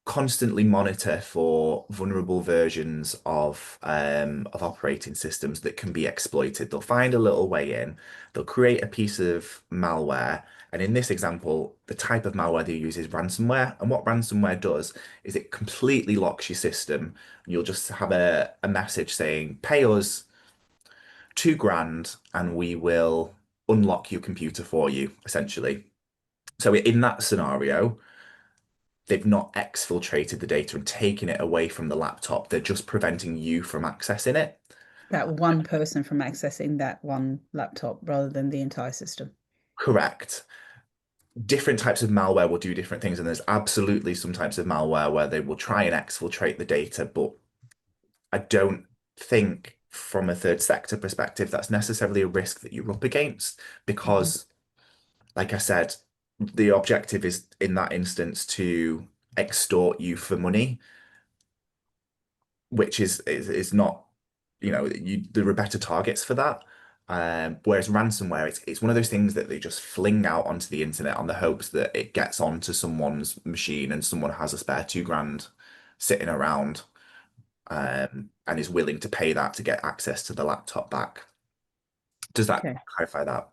constantly monitor for vulnerable versions of operating systems that can be exploited. They'll find a little way in, they'll create a piece of malware. And in this example, the type of malware they use is ransomware. And what ransomware does is it completely locks your system. And you'll just have a message saying, pay us £2,000 and we will unlock your computer for you, essentially. So in that scenario, they've not exfiltrated the data and taken it away from the laptop. They're just preventing you from accessing it. That one person from accessing that one laptop rather than the entire system. Correct. Different types of malware will do different things, and there's absolutely some types of malware where they will try and exfiltrate the data, but I don't think from a third sector perspective that's necessarily a risk that you're up against, because like I said, the objective is in that instance to extort you for money, which is not, you know, there are better targets for that. Whereas ransomware, it's one of those things that they just fling out onto the internet on the hopes that it gets onto someone's machine and someone has a spare £2,000 sitting around, and is willing to pay that to get access to the laptop back. Does that clarify that?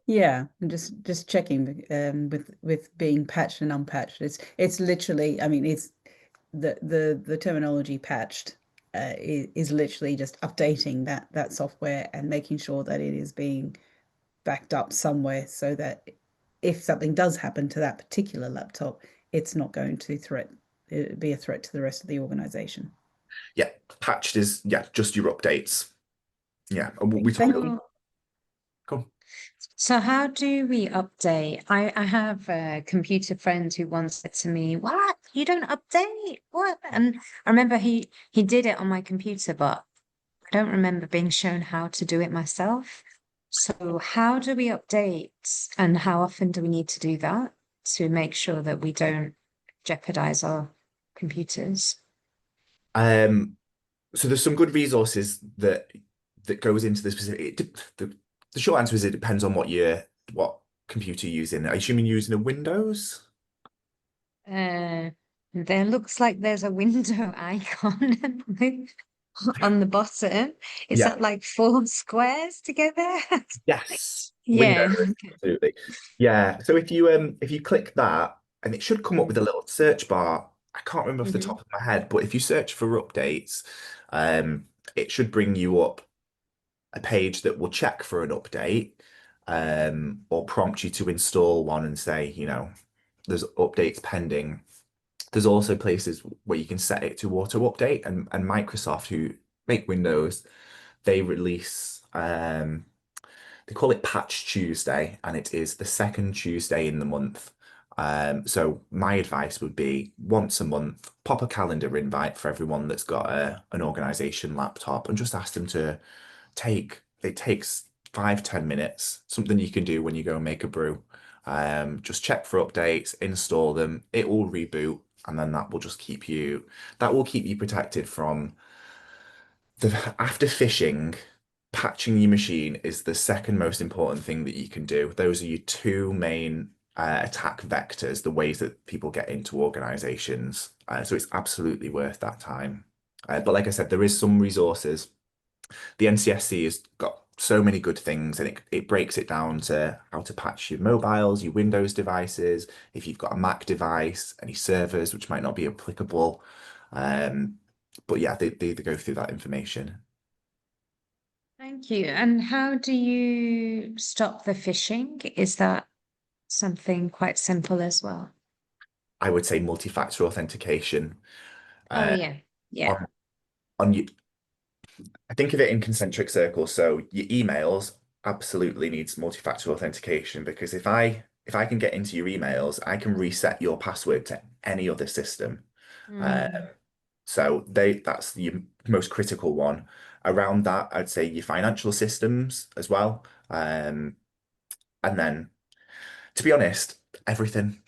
Yeah, I'm just checking with being patched and unpatched. It's literally, I mean, it's the terminology patched is literally just updating that software and making sure that it is being backed up somewhere so that if something does happen to that particular laptop, it's not going to be a threat to the rest of the organization. Yeah, patched is just your updates. Yeah, we talk. Thank you. Cool. So how do we update? I have a computer friend who once said to me, "What? You don't update? What?" And I remember he did it on my computer, but I don't remember being shown how to do it myself. So how do we update and how often do we need to do that to make sure that we don't jeopardize our computers? So there's some good resources that goes into the specific. The short answer is it depends on what computer you're using. I assume you're using a Windows? Uh, there looks like there's a window icon on the bottom. Is Yeah. that like four squares together? Yes. Yeah. Windows, absolutely. Yeah. So if you click that, and it should come up with a little search bar. I can't remember off the Mm-hmm. top of my head, but if you search for updates, it should bring you up a page that will check for an update, or prompt you to install one and say, there's updates pending. There's also places where you can set it to auto update, and Microsoft, who make Windows, they release they call it Patch Tuesday, and it is the second Tuesday in the month. So my advice would be once a month, pop a calendar invite for everyone that's got an organization laptop and just ask them to it takes 5-10 minutes, something you can do when you go and make a brew. Just check for updates, install them, it will reboot, and then that will keep you protected from after phishing. Patching your machine is the second most important thing that you can do. Those are your two main attack vectors, the ways that people get into organizations. So it's absolutely worth that time. But like I said, there is some resources. The NCSC has got so many good things, and it breaks it down to how to patch your mobiles, your Windows devices, if you've got a Mac device, any servers which might not be applicable. Um, but yeah, they go through that information. Thank you. And how do you stop the phishing? Is that something quite simple as well? I would say multi-factor authentication. Oh, Uh, yeah. Yeah. on on you, I think of it in concentric circles. So your emails absolutely needs multi-factor authentication, because if I can get into your emails, I can reset your password to any other system. Uh, Mm. so that's the most critical one. Around that, I'd say your financial systems as well. And then, to be honest, everything.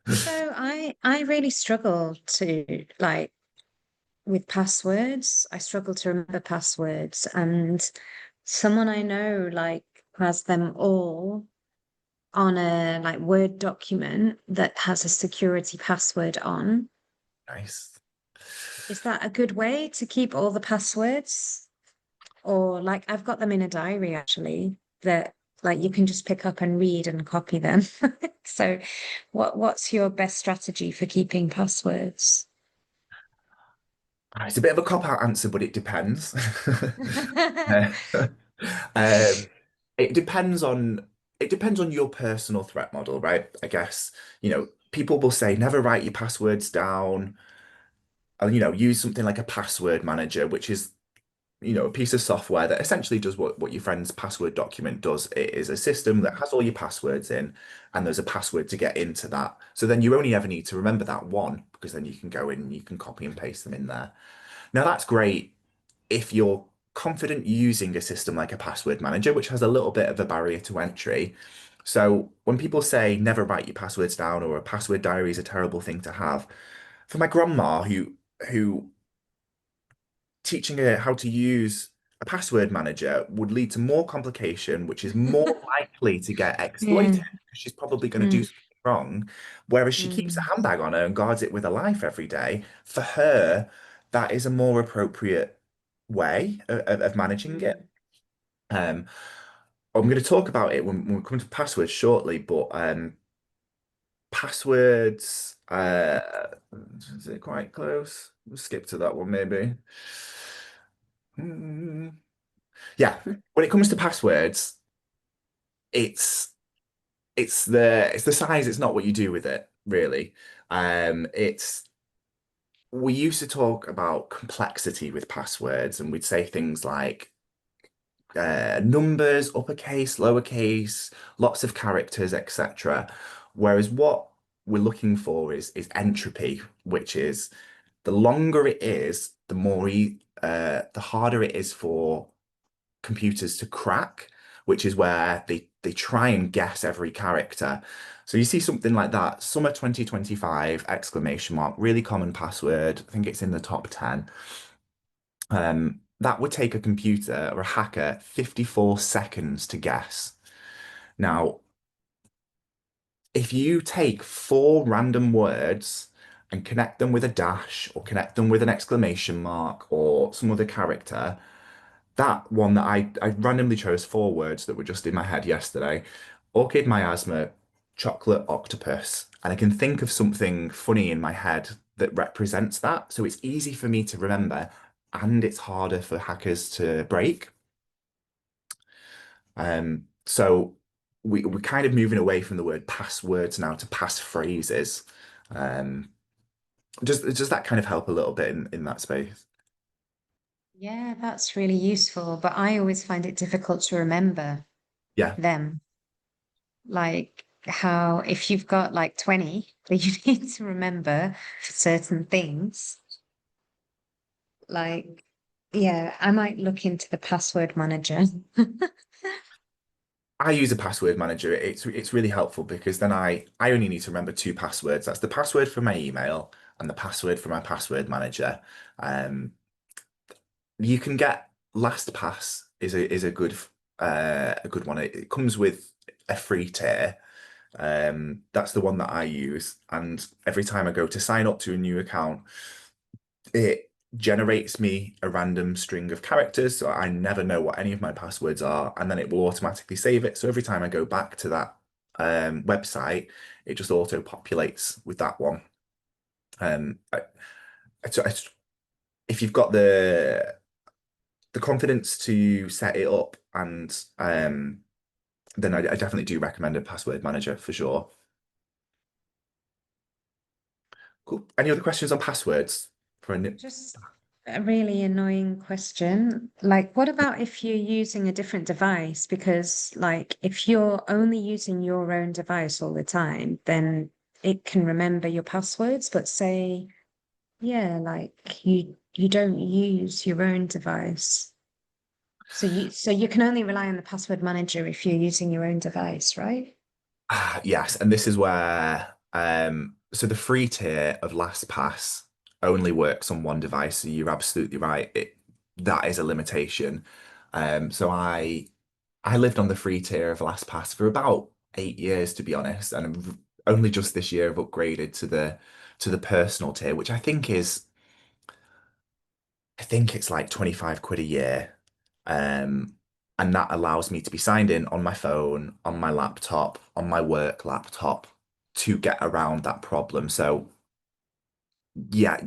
So I really struggle to like with passwords. I struggle to remember passwords, and someone I know like has them all on a like Word document that has a security password on. Nice. Is that a good way to keep all the passwords? Or like I've got them in a diary actually that like you can just pick up and read and copy them. So what's your best strategy for keeping passwords? It's a bit of a cop-out answer, but it depends. Uh, um, it depends on your personal threat model, right? I guess, people will say never write your passwords down, and use something like a password manager, which is a piece of software that essentially does what your friend's password document does. It is a system that has all your passwords in, and there's a password to get into that. So then you only ever need to remember that one, because then you can go in and you can copy and paste them in there. Now that's great if you're confident using a system like a password manager, which has a little bit of a barrier to entry. So when people say never write your passwords down, or a password diary is a terrible thing to have, for my grandma who teaching her how to use a password manager would lead to more complication, which is more likely to get Yeah. exploited, because she's probably going to do Mm, something wrong. Whereas she keeps a mm, handbag on her and guards it with her life every day. For her, that is a more appropriate way of managing it. mm. I'm going to talk about it when we come to passwords shortly, but passwords, is it quite close? We'll skip to that one maybe. Yeah, when it comes to passwords, it's it's the size, it's not what you do with it, really. It's we used to talk about complexity with passwords, and we'd say things like numbers, uppercase, lowercase, lots of characters, etc. Whereas what we're looking for is entropy, which is the longer it is, the harder it is for computers to crack, which is where they try and guess every character. So you see something like that, summer 2025, exclamation mark, really common password. I think it's in the top 10. That would take a computer or a hacker 54 seconds to guess. Now, if you take four random words and connect them with a dash or connect them with an exclamation mark or some other character, that one that I randomly chose four words that were just in my head yesterday. Orchid miasma, chocolate octopus. And I can think of something funny in my head that represents that. So it's easy for me to remember and it's harder for hackers to break. So we're kind of moving away from the word passwords now to passphrases. Um, does that kind of help a little bit in that space? Yeah, that's really useful, but I always find it difficult to remember Yeah. them. Like how if you've got like 20 that you need to remember for certain things, like yeah, I might look into the password manager. I use a password manager. It's really helpful because then I only need to remember two passwords. That's the password for my email and the password for my password manager. Um, you can get LastPass is a good one. It comes with a free tier. That's the one that I use, and every time I go to sign up to a new account, it generates me a random string of characters, so I never know what any of my passwords are, and then it will automatically save it. So every time I go back to that website, it just auto populates with that one. Um, I, I- if you've got the confidence to set it up, and then I definitely do recommend a password manager for sure. Cool. Any other questions on passwords for a new? Just a really annoying question. Like, what about if you're using a different device? Because, like, if you're only using your own device all the time, then it can remember your passwords. But say, yeah, like you don't use your own device. So you can only rely on the password manager if you're using your own device, right? Yes, and this is where so the free tier of LastPass only works on one device, so you're absolutely right. That is a limitation. So I lived on the free tier of LastPass for about 8 years, to be honest, and only just this year I've upgraded to the personal tier, which I think it's like 25 quid a year. Um, and that allows me to be signed in on my phone, on my laptop, on my work laptop to get around that problem. So yeah,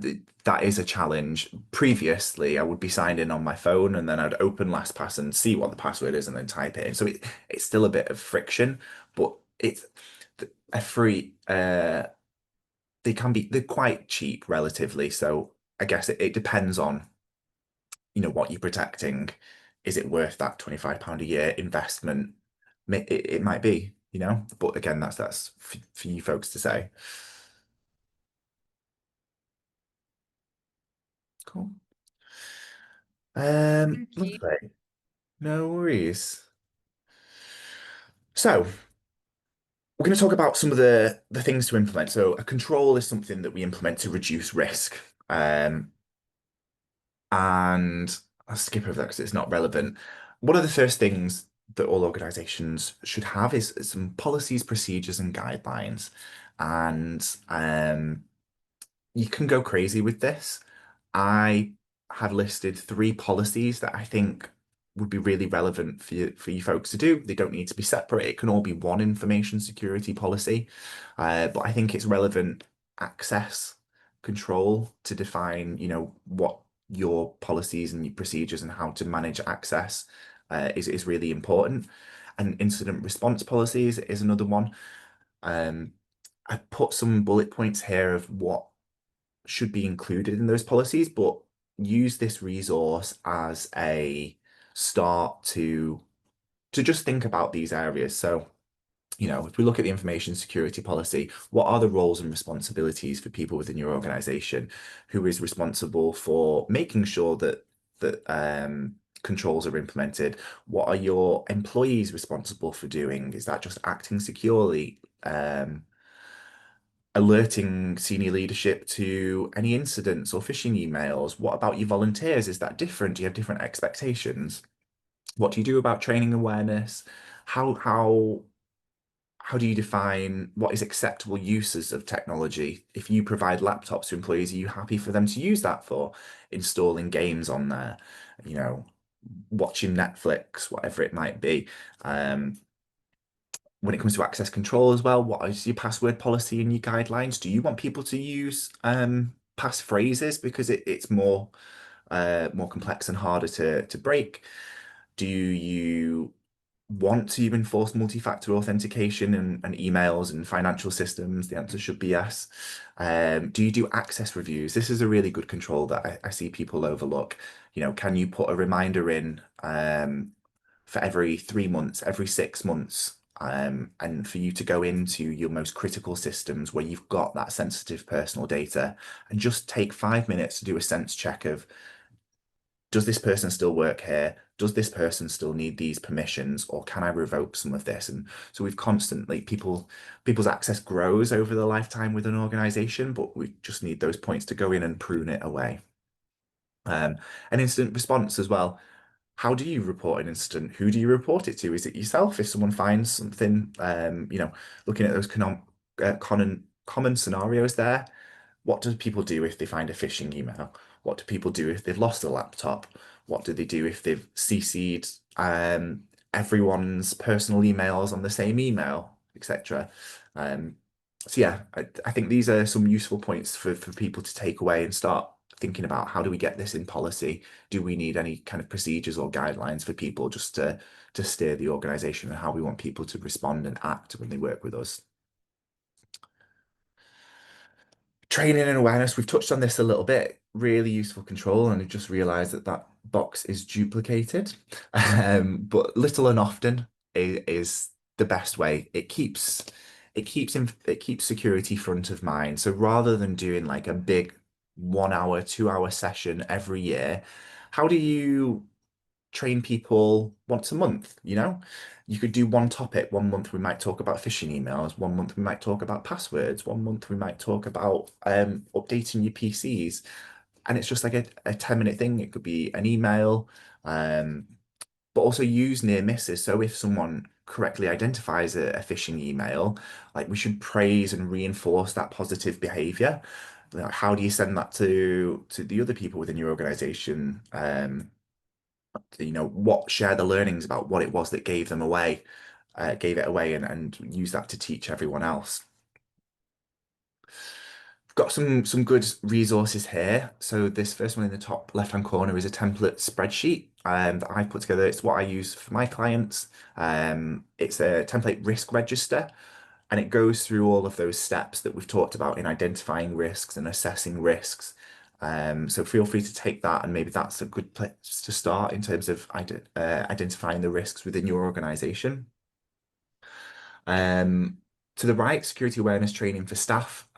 that is a challenge. Previously, I would be signed in on my phone and then I'd open LastPass and see what the password is and then type it in. So it's still a bit of friction, but it's a free they're quite cheap relatively. So I guess it depends on what you're protecting. Is it worth that £25 a year investment? It might be. But again, that's for you folks to say. Cool. Thank you. Lovely. No worries. So we're going to talk about some of the things to implement. So a control is something that we implement to reduce risk. And I'll skip over that because it's not relevant. One of the first things that all organizations should have is some policies, procedures, and guidelines. And you can go crazy with this. I have listed three policies that I think would be really relevant for you folks to do. They don't need to be separate. It can all be one information security policy. But I think it's relevant access control to define, what your policies and your procedures and how to manage access is really important. And incident response policies is another one. I put some bullet points here of what should be included in those policies, but use this resource as a start to just think about these areas. So, if we look at the information security policy, what are the roles and responsibilities for people within your organization? Who is responsible for making sure that controls are implemented? What are your employees responsible for doing? Is that just acting securely? Alerting senior leadership to any incidents or phishing emails? What about your volunteers? Is that different? Do you have different expectations? What do you do about training awareness? How how do you define what is acceptable uses of technology? If you provide laptops to employees, are you happy for them to use that for installing games on there, you know, watching Netflix, whatever it might be? When it comes to access control as well, what is your password policy and your guidelines? Do you want people to use passphrases because it's more complex and harder to break? Do you want to enforce multi-factor authentication and emails and financial systems? The answer should be yes. Do you do access reviews? This is a really good control that I see people overlook. Can you put a reminder in for every 3 months, every 6 months, and for you to go into your most critical systems where you've got that sensitive personal data and just take 5 minutes to do a sense check of, does this person still work here? Does this person still need these permissions, or can I revoke some of this? And so we've constantly people's access grows over the lifetime with an organization, but we just need those points to go in and prune it away. An incident response as well. How do you report an incident? Who do you report it to? Is it yourself? If someone finds something, looking at those common scenarios there, what do people do if they find a phishing email? What do people do if they've lost a laptop? What do they do if they've CC'd everyone's personal emails on the same email, etc.? So yeah, I think these are some useful points for people to take away and start thinking about, how do we get this in policy? Do we need any kind of procedures or guidelines for people just to steer the organization and how we want people to respond and act when they work with us? Training and awareness, we've touched on this a little bit. Really useful control, and I just realized that box is duplicated. But little and often is the best way. It keeps security front of mind. So rather than doing like a big 1 hour, 2 hour session every year, how do you train people once a month? You could do one topic. 1 month we might talk about phishing emails. 1 month we might talk about passwords. 1 month we might talk about updating your PCs. And it's just like a 10-minute thing. It could be an email, but also use near misses. So if someone correctly identifies a phishing email, like, we should praise and reinforce that positive behavior. How do you send that to the other people within your organization? Share the learnings about what it was that gave it away, and use that to teach everyone else. Got some good resources here. So this first one in the top left-hand corner is a template spreadsheet that I put together. It's what I use for my clients. It's a template risk register, and it goes through all of those steps that we've talked about in identifying risks and assessing risks. So feel free to take that, and maybe that's a good place to start in terms of identifying the risks within your organization. To the right, security awareness training for staff.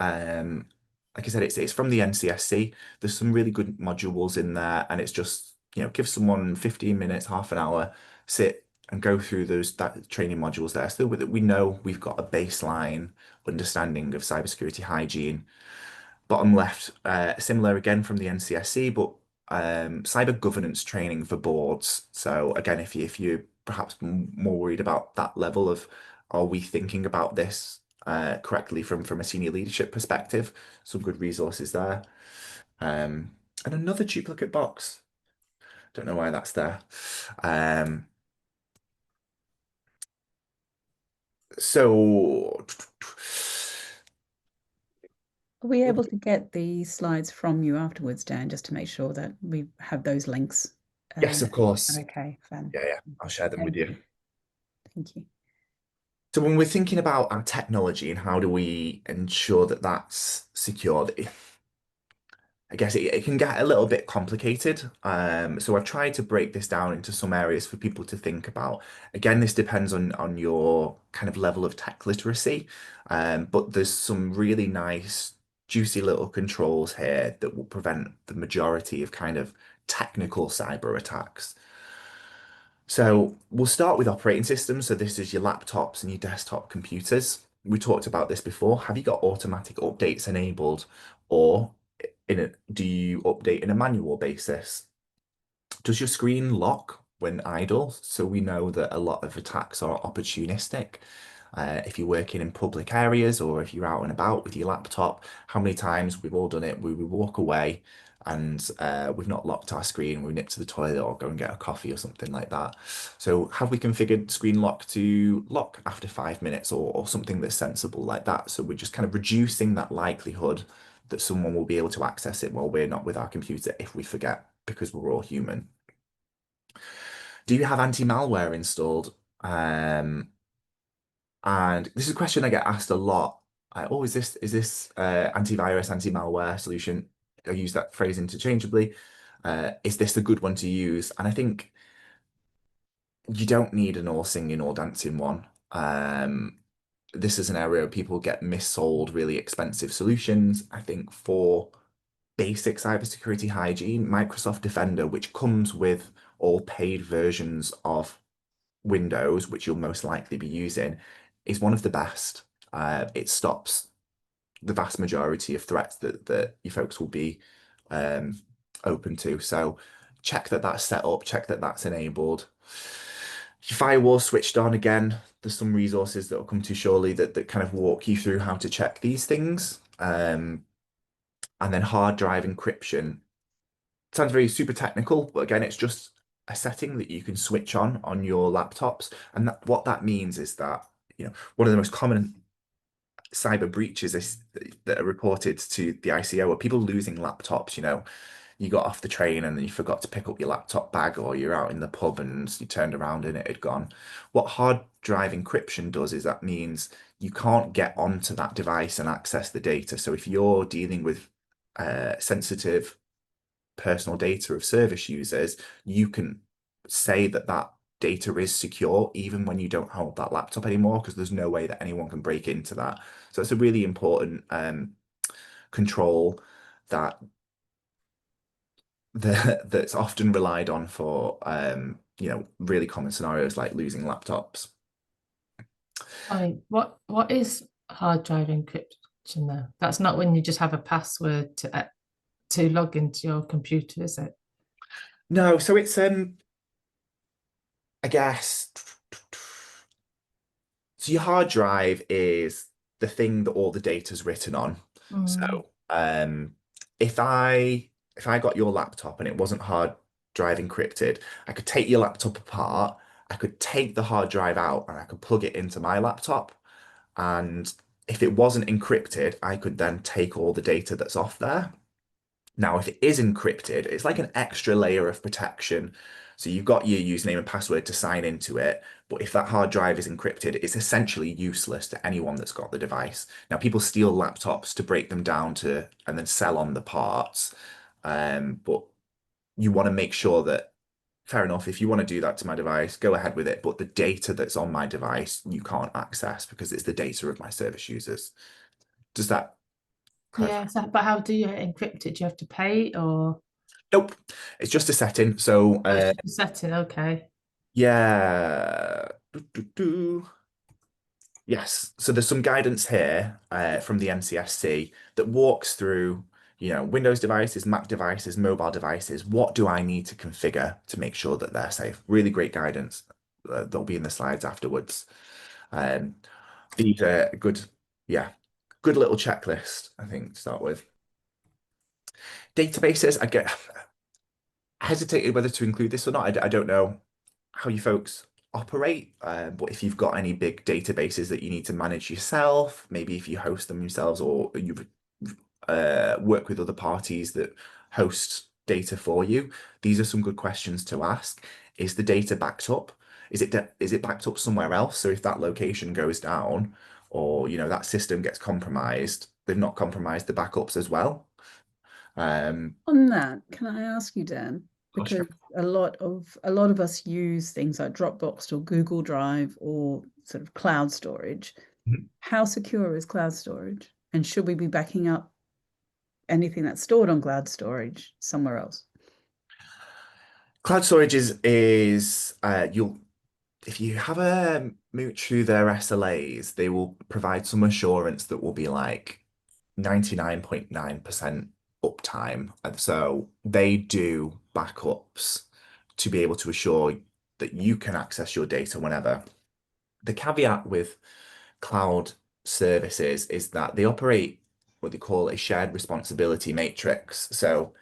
Like I said, it's from the NCSC. There's some really good modules in there, and it's just, give someone 15 minutes, half an hour, sit and go through that training modules there, so that we know we've got a baseline understanding of cybersecurity hygiene. Bottom left, similar again from the NCSC, but cyber governance training for boards. So again, if you're perhaps more worried about that level of, are we thinking about this correctly from a senior leadership perspective, some good resources there. And another duplicate box. Don't know why that's there. Um, so Are we able to get the slides from you afterwards, Dan, just to make sure that we have those links? yes, of course. Okay, fun. Yeah, I'll share them with you. Thank you. So when we're thinking about our technology and how do we ensure that that's secured, I guess it can get a little bit complicated. So I've tried to break this down into some areas for people to think about. Again, this depends on your kind of level of tech literacy, but there's some really nice, juicy little controls here that will prevent the majority of kind of technical cyber attacks. So we'll start with operating systems. So this is your laptops and your desktop computers. We talked about this before. Have you got automatic updates enabled, or do you update in a manual basis? Does your screen lock when idle? So we know that a lot of attacks are opportunistic. If you're working in public areas or if you're out and about with your laptop, how many times we've all done it, we walk away and we've not locked our screen, we nip to the toilet or go and get a coffee or something like that. So have we configured screen lock to lock after 5 minutes or something that's sensible like that? So we're just kind of reducing that likelihood that someone will be able to access it while we're not with our computer if we forget, because we're all human. Do you have anti-malware installed? And this is a question I get asked a lot. Oh, is this antivirus, anti-malware solution? I use that phrase interchangeably. Is this a good one to use? And I think you don't need an all singing, all dancing one. This is an area where people get missold really expensive solutions. I think for basic cybersecurity hygiene, Microsoft Defender, which comes with all paid versions of Windows, which you'll most likely be using, is one of the best. It stops the vast majority of threats that you folks will be open to. So check that that's set up, check that that's enabled. Your firewall switched on again. There's some resources that will come to you surely that kind of walk you through how to check these things. And then hard drive encryption. Sounds very super technical, but again, it's just a setting that you can switch on your laptops. And what that means is that, one of the most common cyber breaches that are reported to the ICO are people losing laptops. You got off the train and then you forgot to pick up your laptop bag, or you're out in the pub and you turned around and it had gone. What hard drive encryption does is that means you can't get onto that device and access the data. So if you're dealing with sensitive personal data of service users, you can say that that data is secure even when you don't hold that laptop anymore, because there's no way that anyone can break into that. So it's a really important control that that's often relied on for really common scenarios like losing laptops. What is hard drive encryption though? That's not when you just have a password to log into your computer, is it? No, so it's I guess so your hard drive is the thing that all the data's written on. So if I got your laptop and it wasn't hard drive encrypted, I could take your laptop apart, I could take the hard drive out and I could plug it into my laptop. And if it wasn't encrypted, I could then take all the data that's off there. Now, if it is encrypted, it's like an extra layer of protection. So you've got your username and password to sign into it. But if that hard drive is encrypted, it's essentially useless to anyone that's got the device. Now, people steal laptops to break them down and then sell on the parts. But you want to make sure that, fair enough, if you want to do that to my device, go ahead with it. But the data that's on my device, you can't access because it's the data of my service users. Does that clarify? Yeah, but how do you encrypt it? Do you have to pay or Nope. It's just a setting. So it's just a setting? Okay. yeah. Yes. So there's some guidance here from the NCSC that walks through, Windows devices, Mac devices, mobile devices. What do I need to configure to make sure that they're safe? Really great guidance. They'll be in the slides afterwards. Um, these are good, yeah, good little checklist, I think, to start with. Databases, hesitated whether to include this or not. I don't know how you folks operate, but if you've got any big databases that you need to manage yourself, maybe if you host them yourselves or you work with other parties that host data for you, these are some good questions to ask. Is the data backed up? Is it backed up somewhere else? So if that location goes down or that system gets compromised, they've not compromised the backups as well. On that, can I ask you, Dan? Oh, Because sure. a lot of us use things like Dropbox or Google Drive or sort of cloud storage. Mhm. How secure is cloud storage? And should we be backing up anything that's stored on cloud storage somewhere else? Cloud storage is you'll if you have a mooch through their SLAs, they will provide some assurance that will be like 99.9% uptime. And so they do backups to be able to assure that you can access your data whenever. The caveat with cloud services is that they operate what they call a shared responsibility matrix. So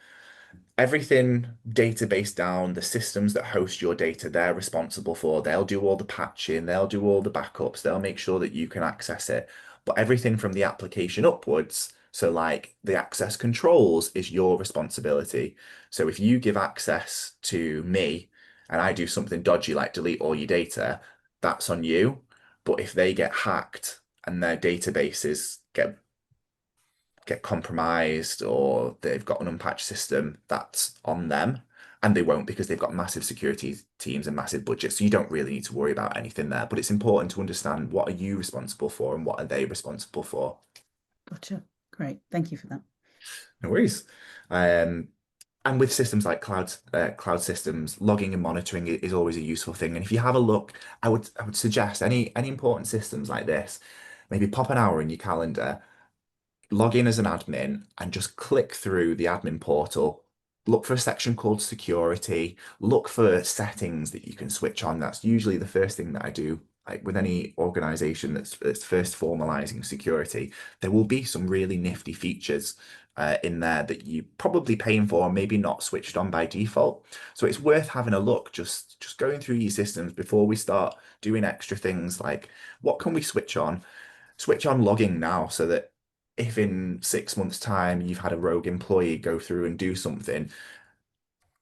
everything database down, the systems that host your data, they're responsible for. They'll do all the patching, they'll do all the backups, they'll make sure that you can access it. But everything from the application upwards, so like the access controls, is your responsibility. So if you give access to me and I do something dodgy like delete all your data, that's on you. But if they get hacked and their databases get compromised or they've got an unpatched system, that's on them. And they won't because they've got massive security teams and massive budgets. So you don't really need to worry about anything there. But it's important to understand what are you responsible for and what are they responsible for. Gotcha. Great. Thank you for that. No worries. Um, and with systems like cloud systems, logging and monitoring is always a useful thing. And if you have a look, I would suggest any important systems like this, maybe pop an hour in your calendar, log in as an admin and just click through the admin portal. Look for a section called security. Look for settings that you can switch on. That's usually the first thing that I do. Like with any organization that's first formalizing security, there will be some really nifty features in there that you're probably paying for, or maybe not switched on by default. So it's worth having a look, just going through your systems before we start doing extra things like what can we switch on? Switch on logging now so that if in 6 months' time you've had a rogue employee go through and do something,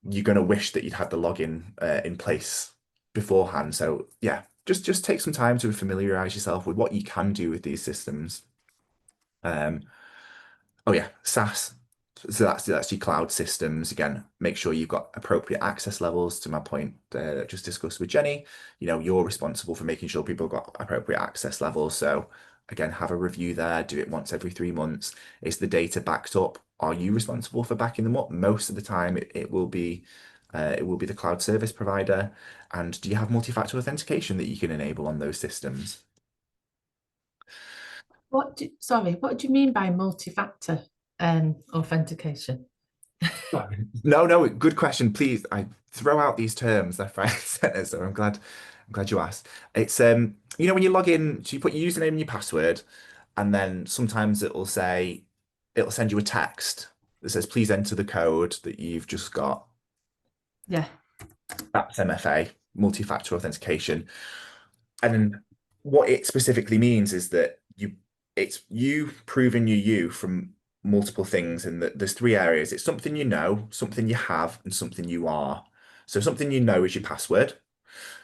you're going to wish that you'd had the login in place beforehand. So yeah, just take some time to familiarize yourself with what you can do with these systems. Um, Oh yeah, SaaS. So that's your cloud systems. Again, make sure you've got appropriate access levels. To my point, just discussed with Jenny, you're responsible for making sure people got appropriate access levels. So again, have a review there. Do it once every 3 months. Is the data backed up? Are you responsible for backing them up? Most of the time, it will be the cloud service provider. And do you have multi-factor authentication that you can enable on those systems? Sorry, what do you mean by multi-factor authentication? No, no, good question. Please, I throw out these terms left, right, and center, so I'm glad you asked. It's when you log in, so you put your username and your password, and then sometimes it'll send you a text that says, please enter the code that you've just got. Yeah. That's MFA, multi-factor authentication. And what it specifically means is that it's you proving you from multiple things, and that there's three areas. It's something you know, something you have, and something you are. So something you know is your password.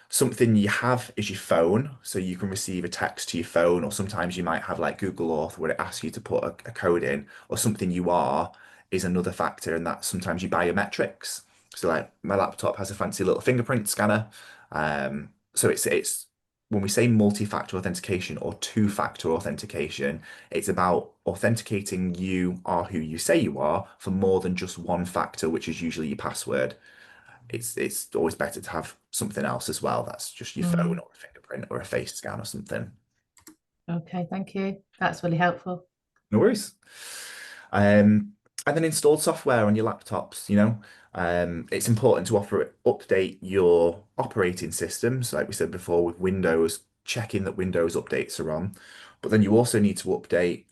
Something you have is your phone, so you can receive a text to your phone, or sometimes you might have like Google Auth where it asks you to put a code in, or something you are is another factor, and that's sometimes your biometrics. So like my laptop has a fancy little fingerprint scanner. So it's when we say multi-factor authentication or two-factor authentication, it's about authenticating you are who you say you are for more than just one factor, which is usually your password. It's always better to have something else as well. That's just your phone or a fingerprint or a face scan or something. Okay, thank you. That's really helpful. No worries. And then installed software on your laptops, it's important to update your operating systems, like we said before, with Windows, checking that Windows updates are on. But then you also need to update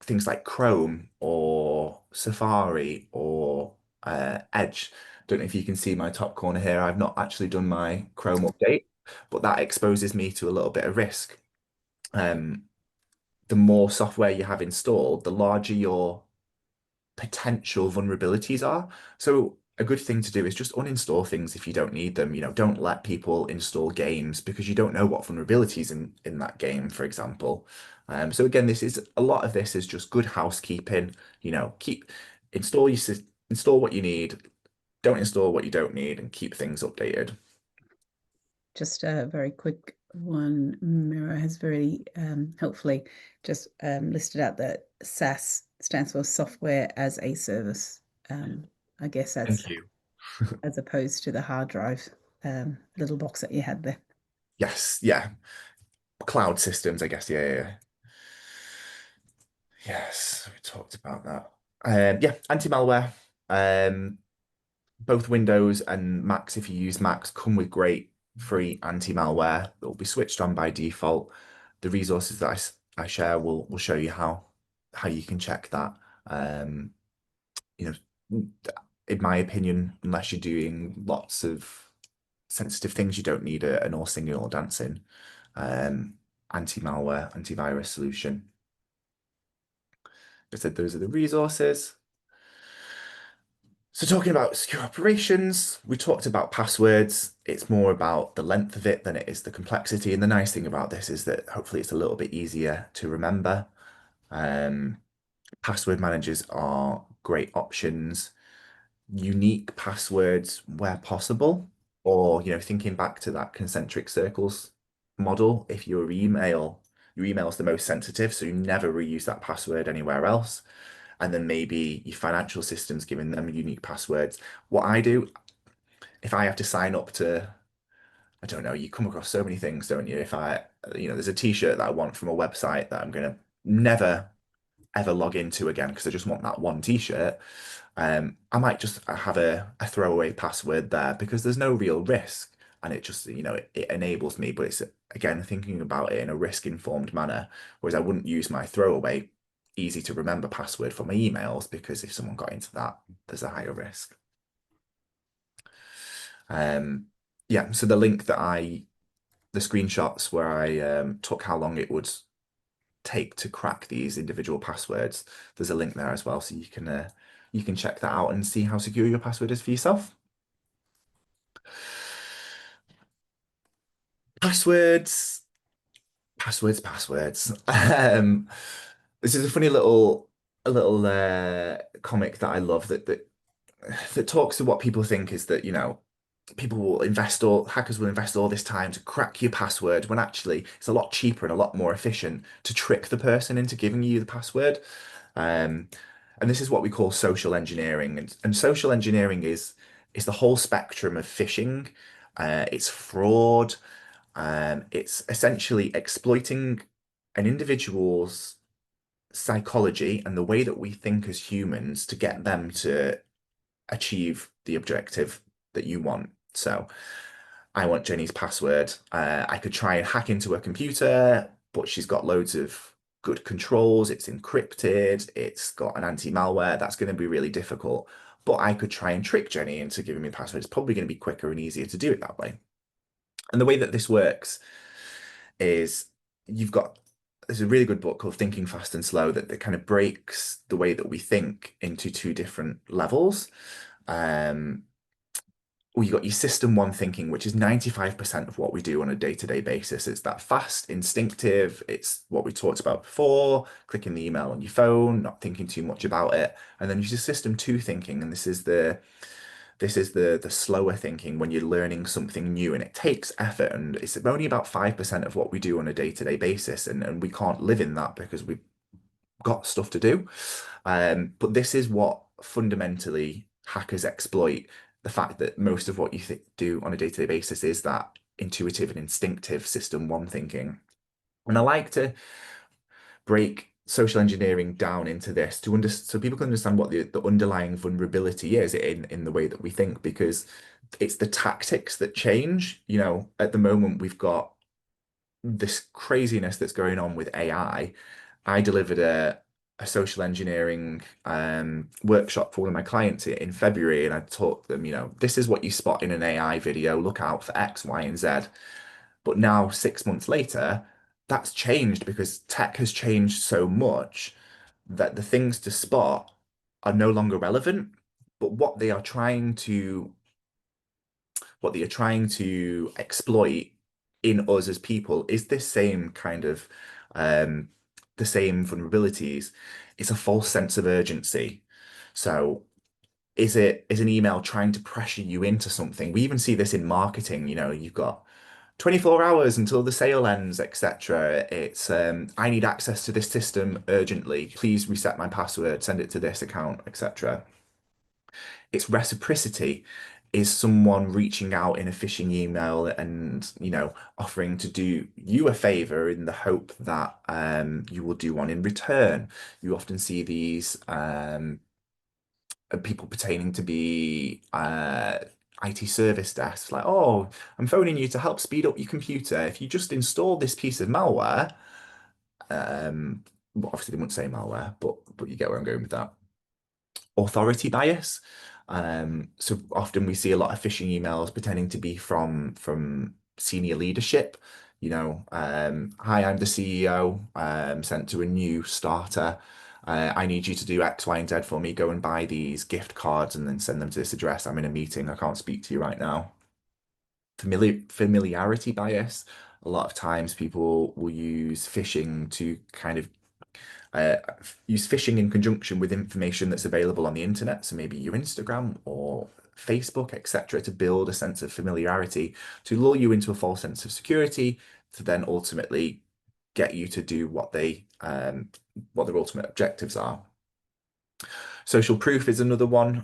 things like Chrome or Safari or Edge. Don't know if you can see my top corner here. I've not actually done my Chrome update, but that exposes me to a little bit of risk. The more software you have installed, the larger your potential vulnerabilities are. So a good thing to do is just uninstall things if you don't need them. Don't let people install games because you don't know what vulnerabilities in that game, for example. So again, a lot of this is just good housekeeping. Keep install what you need, don't install what you don't need, and keep things updated. Just a very quick one. Mira has very helpfully just listed out that SaaS stands for Software as a Service. I guess that's Thank you. as opposed to the hard drive little box that you had there. Yes, yeah. Cloud systems, I guess. Yeah. Yes, we talked about that. Yeah, anti-malware. Both Windows and Macs, if you use Macs, come with great free anti-malware that will be switched on by default. The resources that I share will show you how you can check that. You know, in my opinion, unless you're doing lots of sensitive things, you don't need an all singing or dancing anti-malware, antivirus solution. I said those are the resources. So talking about secure operations, we talked about passwords. It's more about the length of it than it is the complexity. And the nice thing about this is that hopefully it's a little bit easier to remember. Password managers are great options. Unique passwords where possible, or thinking back to that concentric circles model, if your email is the most sensitive, so you never reuse that password anywhere else. And then maybe your financial system's giving them unique passwords. What I do, if I have to sign up to, I don't know, you come across so many things, don't you? If there's a t-shirt that I want from a website that I'm gonna never ever log into again because I just want that one t-shirt. I might just have a throwaway password there because there's no real risk, and it just it enables me. But it's again thinking about it in a risk-informed manner, whereas I wouldn't use my throwaway easy to remember password for my emails because if someone got into that, there's a higher risk. Yeah, so the link the screenshots where I took how long it would take to crack these individual passwords, there's a link there as well, so you can check that out and see how secure your password is for yourself. Passwords. This is a funny little comic that I love that talks to what people think is that people will hackers will invest all this time to crack your password when actually it's a lot cheaper and a lot more efficient to trick the person into giving you the password. Um, and this is what we call social engineering. And social engineering is the whole spectrum of phishing. It's fraud. It's essentially exploiting an individual's psychology and the way that we think as humans to get them to achieve the objective that you want. So I want Jenny's password. I could try and hack into her computer, but she's got loads of good controls. It's encrypted. It's got an anti-malware. That's going to be really difficult. But I could try and trick Jenny into giving me a password. It's probably going to be quicker and easier to do it that way. And the way that this works is there's a really good book called Thinking Fast and Slow that kind of breaks the way that we think into two different levels. Well, you got your system one thinking, which is 95% of what we do on a day-to-day basis. It's that fast, instinctive. It's what we talked about before, clicking the email on your phone, not thinking too much about it. And then your system two thinking, and this is the slower thinking when you're learning something new, and it takes effort, and it's only about 5% of what we do on a day-to-day basis, and we can't live in that because we've got stuff to do. But this is what fundamentally hackers exploit, the fact that most of what you do on a day-to-day basis is that intuitive and instinctive system one thinking. And I like to break social engineering down into this so people can understand what the underlying vulnerability is in the way that we think, because it's the tactics that change. At the moment we've got this craziness that's going on with AI. I delivered a a social engineering workshop for one of my clients in February, and I taught them, this is what you spot in an AI video. Look out for X, Y, and Z. But now, 6 months later, that's changed because tech has changed so much that the things to spot are no longer relevant. But what they are trying to exploit in us as people is this same kind of the same vulnerabilities. It's a false sense of urgency. So is an email trying to pressure you into something? We even see this in marketing. You've got 24 hours until the sale ends, etc. It's I need access to this system urgently. Please reset my password, send it to this account, etc. It's reciprocity. Is someone reaching out in a phishing email and, offering to do you a favor in the hope that you will do one in return? You often see these people pertaining to be IT service desks, like, oh, I'm phoning you to help speed up your computer. If you just install this piece of malware, well, obviously they wouldn't say malware, but you get where I'm going with that. Authority bias. So often we see a lot of phishing emails pretending to be from senior leadership. Hi, I'm the CEO, sent to a new starter. I need you to do X, Y, and Z for me. Go and buy these gift cards and then send them to this address. I'm in a meeting. I can't speak to you right now. Familiarity bias. A lot of times people will use phishing to kind of uh, use phishing in conjunction with information that's available on the internet, so maybe your Instagram or Facebook, etc., to build a sense of familiarity, to lure you into a false sense of security, to then ultimately get you to do what their ultimate objectives are. Social proof is another one.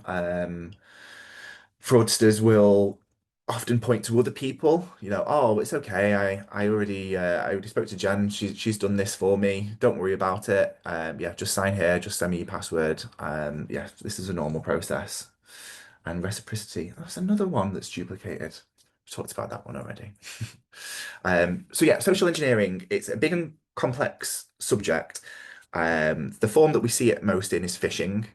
Fraudsters will often point to other people, oh, it's okay. I already spoke to Jen. She's done this for me. Don't worry about it. Yeah, just sign here, just send me your password. Yeah, this is a normal process. And reciprocity, that's another one that's duplicated. We talked about that one already. So yeah, social engineering, it's a big and complex subject. The form that we see it most in is phishing,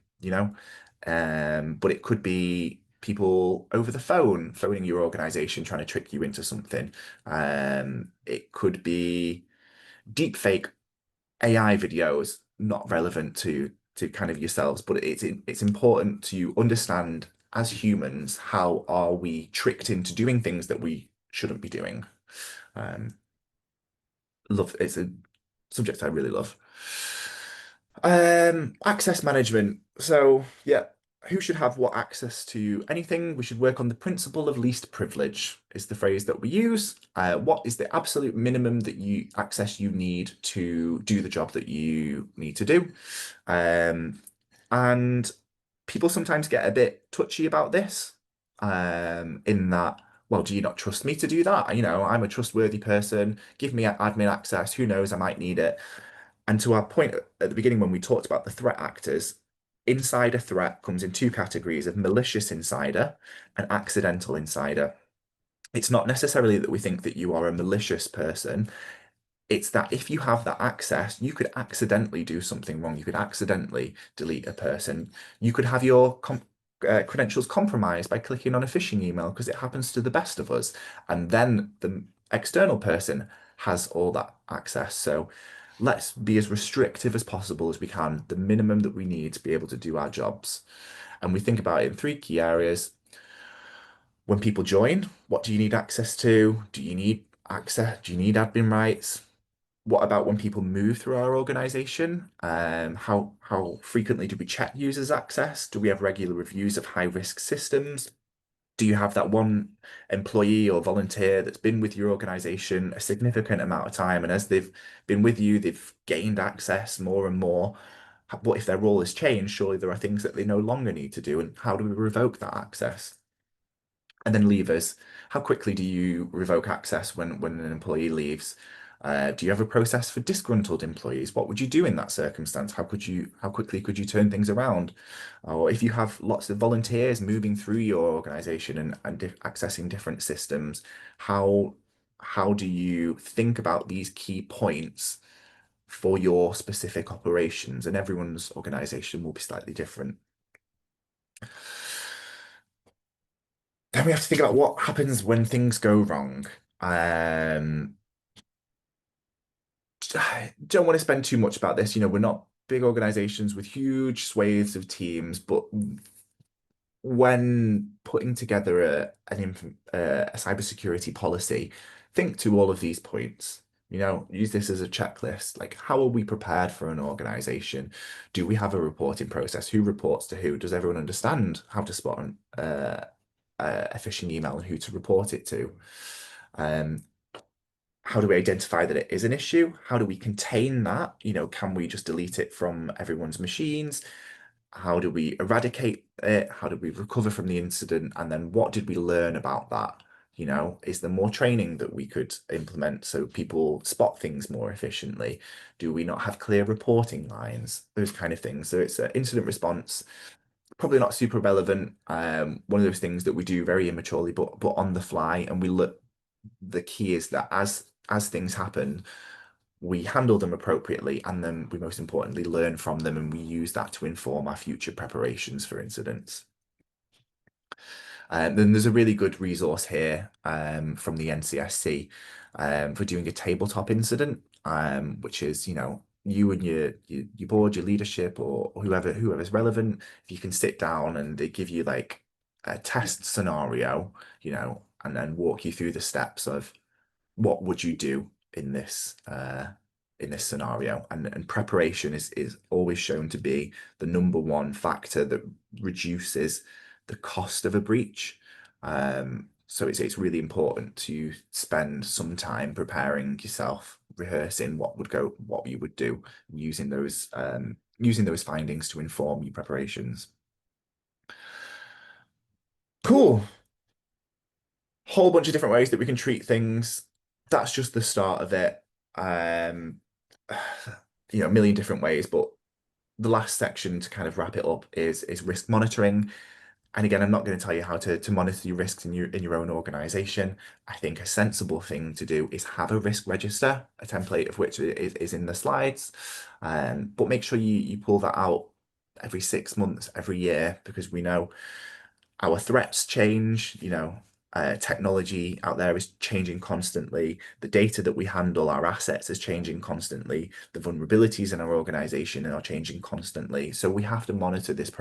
but it could be people over the phone phoning your organization trying to trick you into something. It could be deepfake AI videos, not relevant to kind of yourselves, but it's important to understand as humans, how are we tricked into doing things that we shouldn't be doing. It's a subject I really love. Access management. So yeah, who should have what access to anything? We should work on the principle of least privilege, is the phrase that we use. What is the absolute minimum that access you need to do the job that you need to do? And people sometimes get a bit touchy about this, in that, well, do you not trust me to do that? I'm a trustworthy person. Give me admin access. Who knows? I might need it. And to our point at the beginning when we talked about the threat actors, insider threat comes in two categories of malicious insider and accidental insider. It's not necessarily that we think that you are a malicious person. It's that if you have that access, you could accidentally do something wrong. You could accidentally delete a person. You could have your credentials compromised by clicking on a phishing email, because it happens to the best of us. And then the external person has all that access. So let's be as restrictive as possible as we can, the minimum that we need to be able to do our jobs. And we think about it in three key areas. When people join, what do you need access to? Do you need access? Do you need admin rights? What about when people move through our organization? How frequently do we check users' access? Do we have regular reviews of high-risk systems? Do you have that one employee or volunteer that's been with your organization a significant amount of time, and as they've been with you, they've gained access more and more? What if their role has changed? Surely there are things that they no longer need to do, and how do we revoke that access? And then leavers. How quickly do you revoke access when an employee leaves? Do you have a process for disgruntled employees? What would you do in that circumstance? How quickly could you turn things around? Or if you have lots of volunteers moving through your organization and accessing different systems, how do you think about these key points for your specific operations, and everyone's organization will be slightly different. Then we have to think about what happens when things go wrong. Don't want to spend too much about this. We're not big organizations with huge swathes of teams, but when putting together a cybersecurity policy, think to all of these points. Use this as a checklist. Like, how are we prepared for an organization? Do we have a reporting process? Who reports to who? Does everyone understand how to spot a phishing email and who to report it to? How do we identify that it is an issue? How do we contain that? Can we just delete it from everyone's machines? How do we eradicate it? How do we recover from the incident? And then what did we learn about that? Is there more training that we could implement so people spot things more efficiently? Do we not have clear reporting lines? Those kind of things. So it's an incident response, probably not super relevant. One of those things that we do very immaturely, but on the fly, and we look. The key is that as things happen, we handle them appropriately, and then we most importantly learn from them, and we use that to inform our future preparations for incidents. Then there's a really good resource here from the NCSC for doing a tabletop incident, which is, you and your board, your leadership, or whoever's relevant, if you can sit down and they give you like a test scenario, and then walk you through the steps of what would you do in this scenario, and preparation is always shown to be the number one factor that reduces the cost of a breach. So it's really important to spend some time preparing yourself, rehearsing what you would do, using those findings to inform your preparations. Cool. Whole bunch of different ways that we can treat things. That's just the start of it. A million different ways, but the last section to kind of wrap it up is risk monitoring. And again, I'm not going to tell you how to monitor your risks in your own organization. I think a sensible thing to do is have a risk register, a template of which is in the slides. But make sure you pull that out every 6 months, every year, because we know our threats change, technology out there is changing constantly. The data that we handle, our assets, is changing constantly. The vulnerabilities in our organization are changing constantly. So we have to monitor this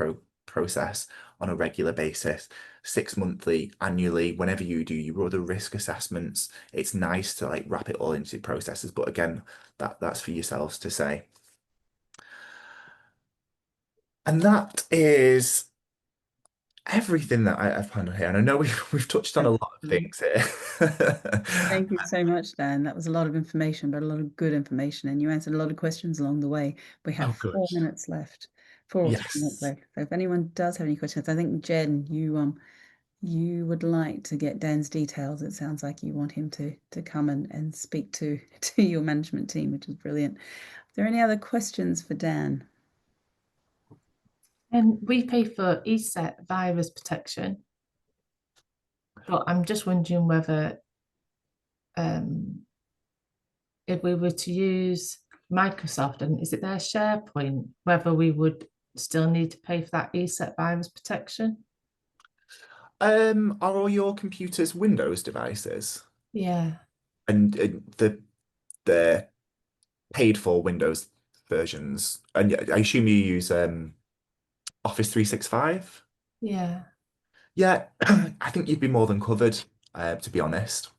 process on a regular basis, 6 monthly, annually, whenever you do your other risk assessments. It's nice to like wrap it all into processes, but again, that's for yourselves to say. And that is everything that I've planned on here. And I know we've touched on a lot of things here. Thank you so much, Dan. That was a lot of information, but a lot of good information. And you answered a lot of questions along the way. We have 4 minutes left. 4 or 3 minutes left. So if anyone does have any questions, I think Jen, you would like to get Dan's details. It sounds like you want him to come and speak to your management team, which is brilliant. Are there any other questions for Dan? We pay for ESET virus protection, but I'm just wondering whether if we were to use Microsoft, and is it their SharePoint, whether we would still need to pay for that ESET virus protection? Are all your computers Windows devices? Yeah. And the paid for Windows versions, and I assume you use Office 365? Yeah. Yeah, I think you'd be more than covered, to be honest.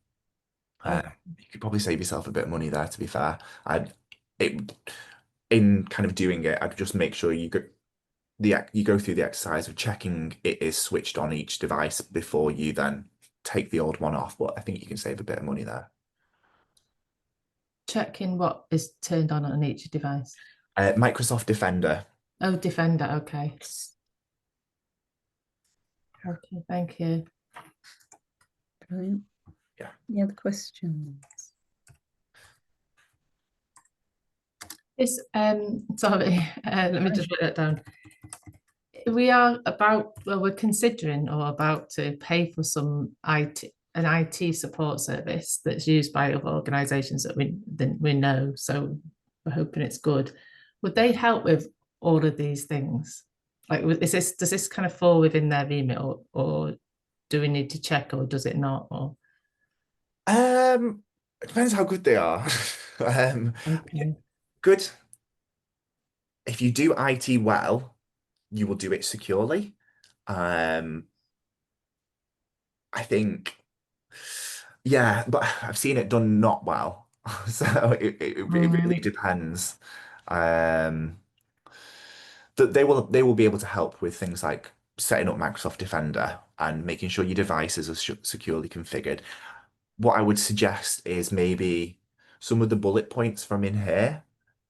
You could probably save yourself a bit of money there, to be fair. In kind of doing it, I'd just make sure you go through the exercise of checking it is switched on each device before you then take the old one off. But I think you can save a bit of money there. Checking what is turned on each device. Microsoft Defender. Oh, Defender. Okay. Okay, thank you. Brilliant. Yeah. Any other questions? It's sorry, let me just write that down. We're considering or about to pay for an IT support service that's used by other organizations that we know. So we're hoping it's good. Would they help with all of these things? Like, does this kind of fall within their remit, or do we need to check, or does it not? Or It depends how good they are. okay, Good. If you do IT well, you will do it securely. Um, I think, yeah, but I've seen it done not well. So it really Mm, depends. Um, that they will be able to help with things like setting up Microsoft Defender and making sure your devices are securely configured. What I would suggest is maybe some of the bullet points from in here,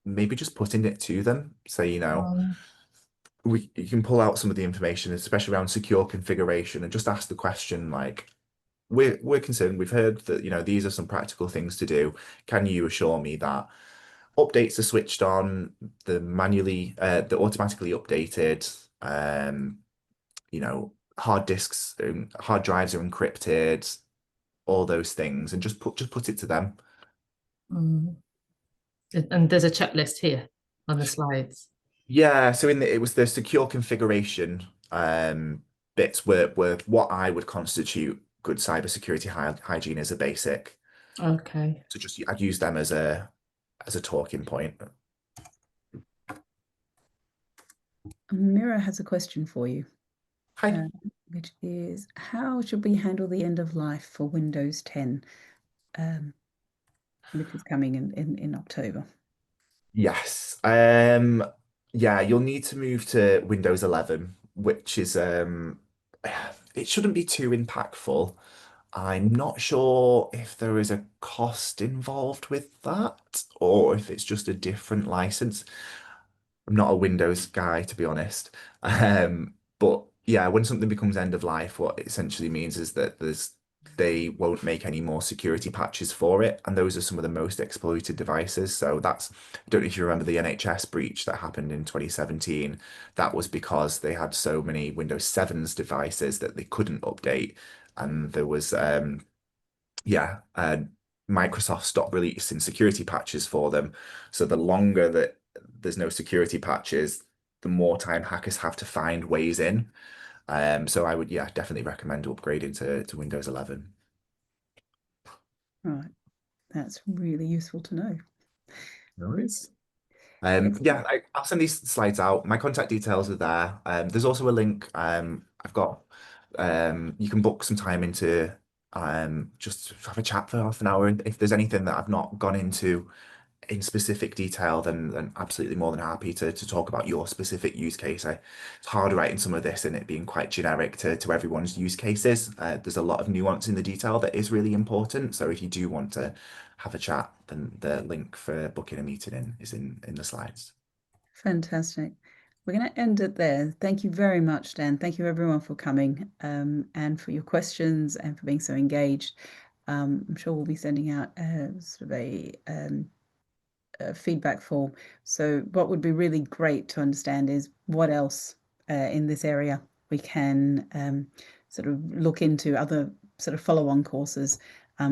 maybe just putting it to them. So, mm, you can pull out some of the information, especially around secure configuration, and just ask the question like, we're concerned, we've heard that, these are some practical things to do. Can you assure me that updates are switched on, they're automatically updated, hard disks, hard drives are encrypted, all those things, and just put it to them. mm. And there's a checklist here on the slides. Yeah, so it was the secure configuration bits were what I would constitute good cybersecurity hygiene as a basic. Okay. So I'd use them as a talking point. Mira has a question for you, Hi. which is, how should we handle the end of life for Windows 10, which is coming in October? Yes. Yeah, you'll need to move to Windows 11, which is it shouldn't be too impactful. I'm not sure if there is a cost involved with that or if it's just a different license. I'm not a Windows guy, to be honest. But yeah, when something becomes end of life, what it essentially means is that they won't make any more security patches for it, and those are some of the most exploited devices. So I don't know if you remember the NHS breach that happened in 2017. That was because they had so many Windows 7's devices that they couldn't update, and there was yeah, Microsoft stopped releasing security patches for them. So the longer that there's no security patches, the more time hackers have to find ways in. So I would, yeah, definitely recommend upgrading to Windows 11. Right, that's really useful to know. No worries. Excellent. Yeah, I'll send these slides out. My contact details are there. There's also a link. I've got you can book some time into just have a chat for half an hour. And if there's anything that I've not gone into in specific detail, then absolutely more than happy to talk about your specific use case. It's hard writing some of this and it being quite generic to everyone's use cases. There's a lot of nuance in the detail that is really important. So if you do want to have a chat, then the link for booking a meeting is in the slides. Fantastic. We're going to end it there. Thank you very much, Dan. Thank you everyone for coming, and for your questions and for being so engaged. I'm sure we'll be sending out sort of a feedback form. So what would be really great to understand is what else in this area we can sort of look into, other sort of follow-on courses,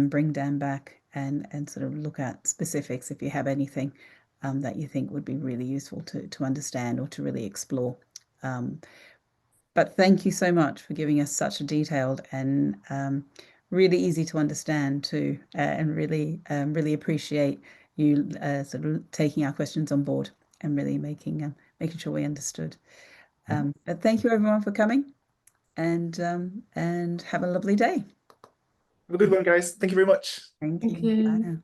bring Dan back and sort of look at specifics if you have anything that you think would be really useful to understand or to really explore. But thank you so much for giving us such a detailed and really easy to understand too, and really appreciate you sort of taking our questions on board and really making sure we understood. But thank you everyone for coming, and have a lovely day. Have a good one, guys. Thank you very much. Thank Thank you. Bye you. now.